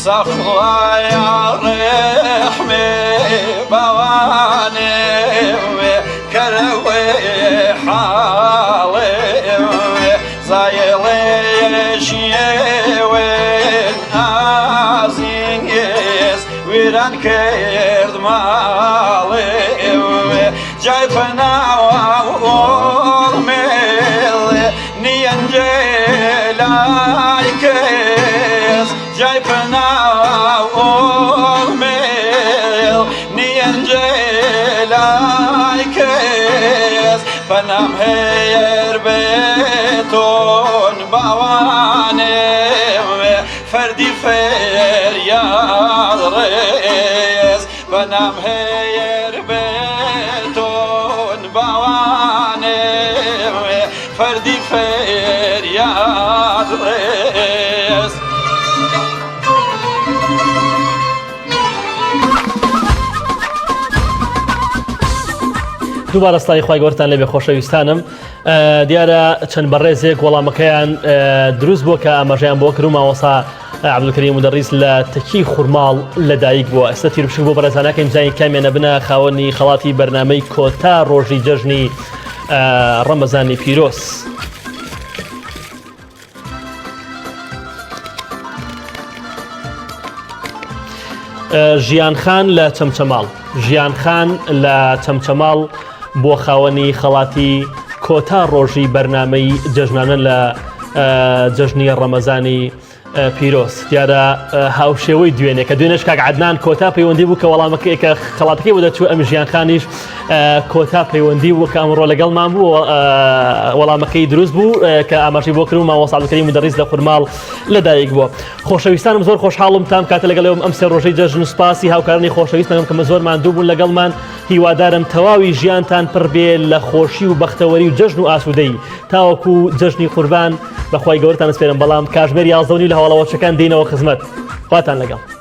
صخوا يا رحمي بواني كروي حالي زايلي شيوين عزيز ويران كرد مالي جايبنا وورميل نينجيلايكيز جايبنا وورميل نينجيلايكيز بنام هير بيتون بواني فردي فرياد ريز بنام هير بيتون بواني فردي فرياد ريز دووبارە ستای خی گەورتان لێبێ خۆشەویستانم دیارە چەند بەڕێزێک وەڵامەکەیان دروست بووە کە ئاماژەیان بۆ کرد و مامۆستا عەبدولکەریم مودەڕیس لە تەکی خوڕماڵ لەدایک بووە. ئێستا تیربشک بۆ بەڕێزانەکەی زانی کامیانە بنە خاوەنی خەڵاتی بەرنامەی کۆتا ڕۆژی جەژنی ڕەمەزانی پیرۆز. ژیانخان لە چەمچەماڵ ژیانخان لە چەمچەماڵ بۆ خاوەنی خەڵاتی کۆتا ڕۆژی بەرنامەی جەژنانە لە جەژنی ڕەمەزانی پیرۆز. دیارە هاوشێوەی دوێنێ کە دوێنێش کاک عەدنان کۆتا پەیوەندی بوو کە وەڵامەکەی کە خەڵاتەکەی بۆ دەچوو ئەم ژیانخانیش کۆتا پەیوەندی بوو کە ئەمڕۆ لەگەڵمان بوو وەڵامەکەی دروست بوو کە ئاماژەی بۆ کرد و مامۆستا عەبدولکەریم مودەڕیس لە خوڕماڵ لەدایک بووە. خۆشەویستانم زۆر خۆشحاڵم تام کاتە لەگەڵێوم ئەم سێ ڕۆژەی جەژن و سپاسی هاوکارانی خۆشەویستانم کەمە زۆر ماندوو بوون لەگەڵمان. هیوادارم تەواوی ژیانتان پڕ بێ لە خۆشی و بەختەوەری و جەژن و ئاسوودەی تاوەکو جەژنی قوربان بەخوای گەورتان سپێرم بەڵام کاتژمێر 11 لە هەواڵەوەچەکان دێنەوە خزمەت خواتان لەگەڵ.